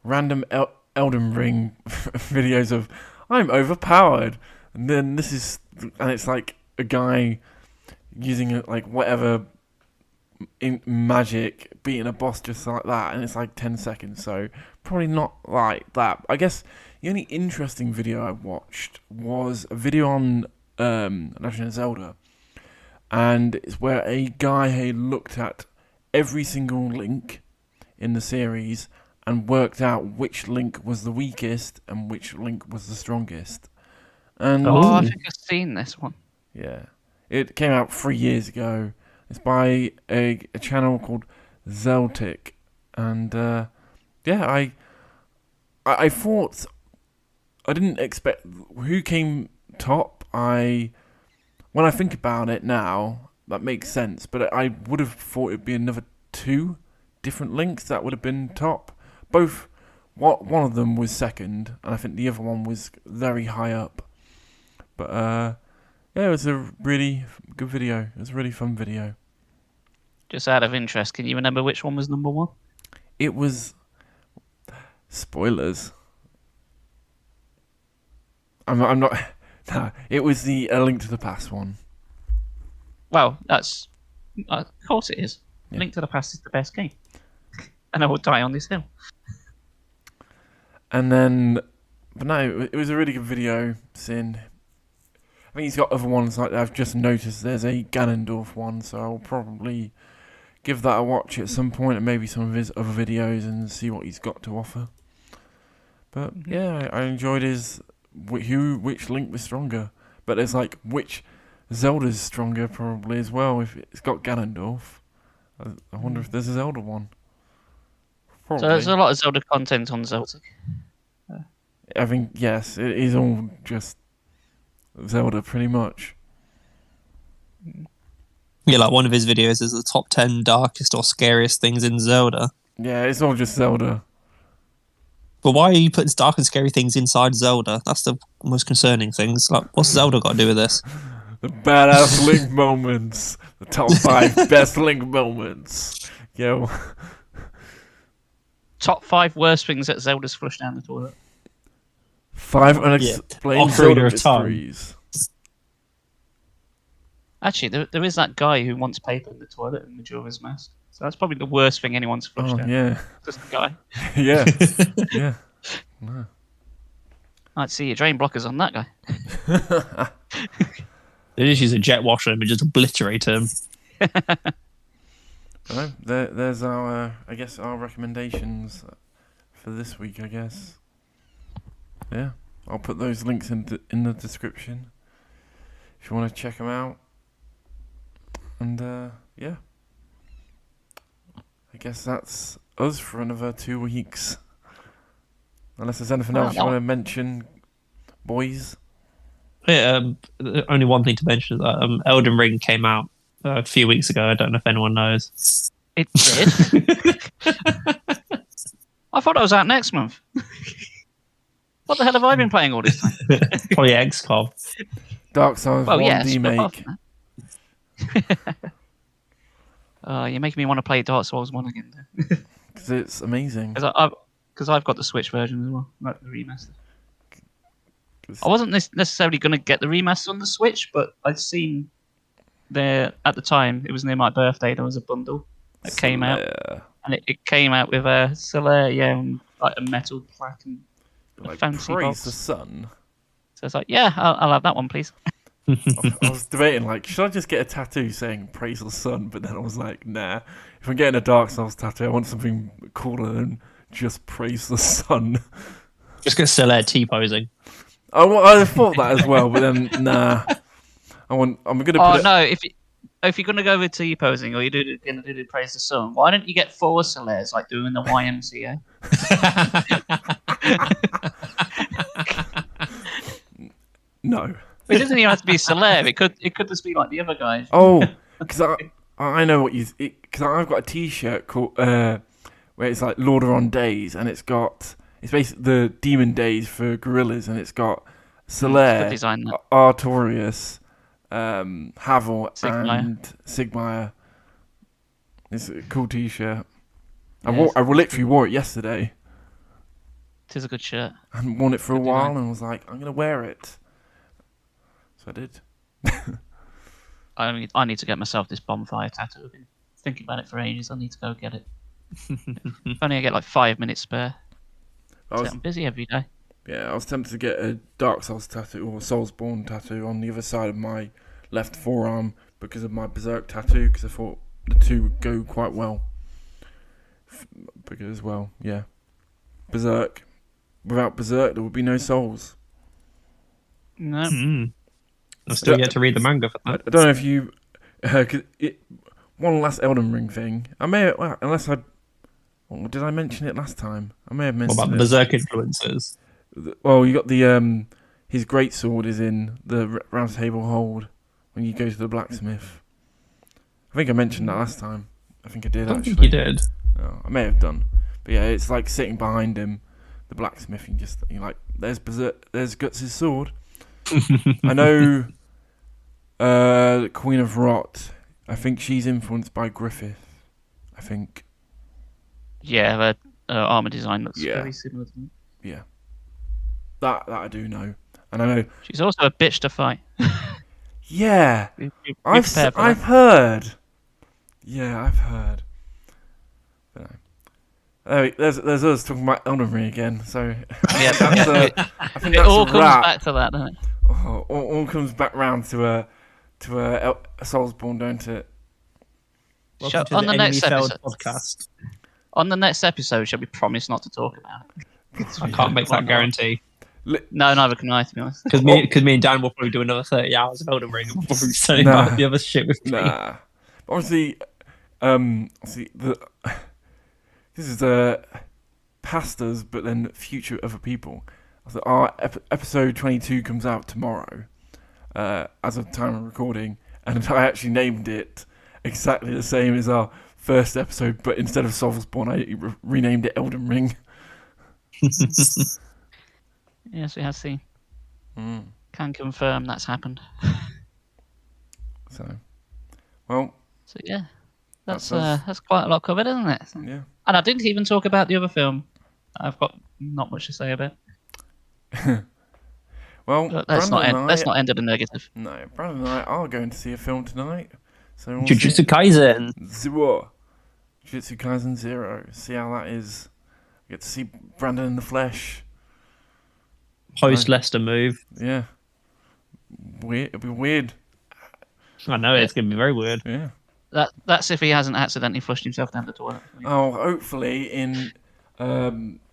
random Elden Ring videos of I'm overpowered, and then it's like a guy using like whatever in magic beating a boss just like that, and it's like 10 seconds, so probably not like that. I guess the only interesting video I watched was a video on Legend of Zelda, and it's where a guy had looked at every single Link in the series and worked out which Link was the weakest and which Link was the strongest. And I think I've seen this one. yeah, it came out 3 years ago. It's by a channel called Zeltic, and yeah, I thought I didn't expect who came top. When I think about it now, that makes sense, but I would have thought it'd be another 2 different Links that would have been top. Both, one of them was second, and I think the other one was very high up. But yeah, it was a really good video. It was a really fun video. Just out of interest, can you remember which one was number 1? It was spoilers. I'm not. Nah, it was the Link to the Past one. Well, that's of course it is. Yeah. Link to the Past is the best game, and I will die on this hill. And then, but no, it was a really good video. I think he's got other ones like I've just noticed. There's a Ganondorf one, so I'll probably give that a watch at some point, and maybe some of his other videos, and see what he's got to offer. But yeah, I enjoyed his which Link was stronger. But it's like which Zelda's stronger probably as well. If it's got Ganondorf, I wonder if there's a Zelda one. Probably. So there's a lot of Zelda content on Zelda. I think yes, it is all just Zelda pretty much. Yeah, like one of his videos is the top 10 darkest or scariest things in Zelda. Yeah, it's all just Zelda. But why are you putting dark and scary things inside Zelda? That's the most concerning things. Like, what's Zelda got to do with this? The badass Link moments. The top 5 best Link moments. Yo. Top 5 worst things that Zelda's flushed down the toilet. 5 unexplained Zelda mysteries. Actually, there is that guy who wants paper in the toilet in Majora's Mask. So that's probably the worst thing anyone's flushed down. Yeah. Just the guy. Yeah. Yeah. No. I'd see your drain blockers on that guy. They just use a jet washer and just obliterate him. Right, there's our, I guess, our recommendations for this week, I guess. Yeah, I'll put those links in the description if you want to check them out. And yeah, I guess that's us for another 2 weeks. Unless there's anything else you want to mention, boys. Yeah, only one thing to mention is that Elden Ring came out a few weeks ago. I don't know if anyone knows. It did. I thought it was out next month. What the hell have I been playing all this time? Probably XCOM. Dark Souls Well, 1 yes, but apart remake. from that. You're making me want to play Dark Souls 1 again. Because it's amazing. Because I've got the Switch version as well, like the remaster. I wasn't necessarily going to get the remaster on the Switch, but I'd seen there at the time, it was near my birthday, there was a bundle that came out. And it came out with a Solaire, and like a metal plaque and a fancy praise box. the sun. So I was like, yeah, I'll have that one, please. I was debating, like, should I just get a tattoo saying praise the sun? But then I was like, nah. If I'm getting a Dark Souls tattoo, I want something cooler than just praise the sun. Just get Solaire T-posing. I thought that as well, but then, nah. I'm going to put Oh, it... no, if you're going to go with T-posing or you're going to do Praise the Sun, why don't you get 4 Solaires, like doing the YMCA? No. It doesn't even have to be Solaire. It could just be like the other guys. Oh, because I know what you... Because I've got a T-shirt called... where it's like Lordaeron Days, and it's basically the demon days for gorillas, and it's got Solaire, Artorias, Havel, and Sigmire. It's a cool T-shirt. I literally wore it yesterday. It is a good shirt. I hadn't worn it for a while, and I was like, I'm going to wear it. So I did. I need to get myself this bonfire tattoo. I've been thinking about it for ages. I need to go get it. If only I get like 5 minutes spare. I'm busy every day. Yeah, I was tempted to get a Dark Souls tattoo or a Soulsborne tattoo on the other side of my left forearm because of my Berserk tattoo, because I thought the two would go quite well. Because, well, yeah. Berserk. Without Berserk, there would be no Souls. No. I still yet to read the manga for that. I don't know if you... one last Elden Ring thing. I may... Well, unless I... Did I mention it last time? I may have mentioned it. What about the Berserk influences? Well, you got the... his greatsword is in the round table hold when you go to the blacksmith. I think I mentioned that last time. I think I did, I don't actually. think you did. Oh, I may have done. But yeah, it's like sitting behind him, the blacksmith, and you're like, there's Guts' sword. I know the Queen of Rot, I think she's influenced by Griffith. I think. Yeah, the armor design looks very similar to me. Yeah. That I do know. And I know... She's also a bitch to fight. Yeah. I've heard. Yeah, I've heard. There's us talking about Elden Ring again. So yeah, I think it all comes wrap. back to that, doesn't it? Oh, all comes back round to a Soulsborne, don't it? On the next episode, podcast. On the next episode, shall we promise not to talk about it? I can't make that guarantee. No, neither can I, to be honest. Because me and Dan will probably do another 30 hours of Elden Ring and we'll probably say the other shit with me. Nah. But obviously, this is past us, but then future other people. So our episode 22 comes out tomorrow, as of time of recording, and I actually named it exactly the same as our first episode, but instead of Soulsborne, I renamed it Elden Ring. Yes, we have seen. Can confirm that's happened. So, well. So yeah, that's quite a lot covered, isn't it? Yeah. And I didn't even talk about the other film. I've got not much to say about. Well, let's not end at a negative. No, Brandon and I are going to see a film tonight. So we'll Jujutsu Kaisen. Jujutsu Kaisen 0. See how that is. Get to see Brandon in the flesh. Post Leicester move. Yeah. Weird. It'll be weird. I know it's going to be very weird. Yeah. That's if he hasn't accidentally flushed himself down the toilet. Oh, hopefully in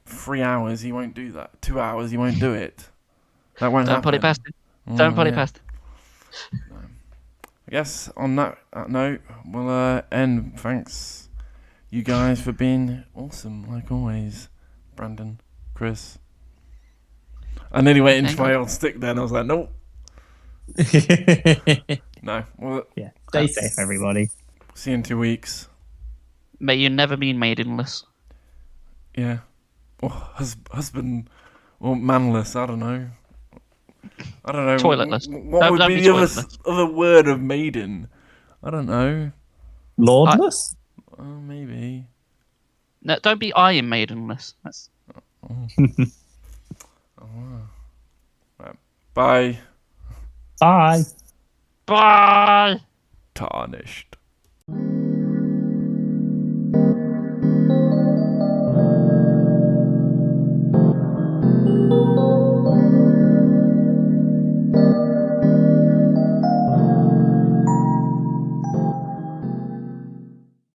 3 hours he won't do that. 2 hours he won't do it. That won't happen. Don't put it past him. Don't put it past him. No. I guess on that note, we'll end. Thanks, you guys, for being awesome, like always. Brandon, Chris. I nearly went into my old stick there, and I was like, nope. No. Well, Yeah. Stay safe, everybody. see you in 2 weeks. May you never be maidenless. Yeah. Or husband. Or manless. I don't know. Toiletless. What would Don't be be the toiletless. other word of maiden? I don't know. Lordless? Maybe. No, don't be Iron Maidenless. That's Bye. Bye. bye. Tarnished.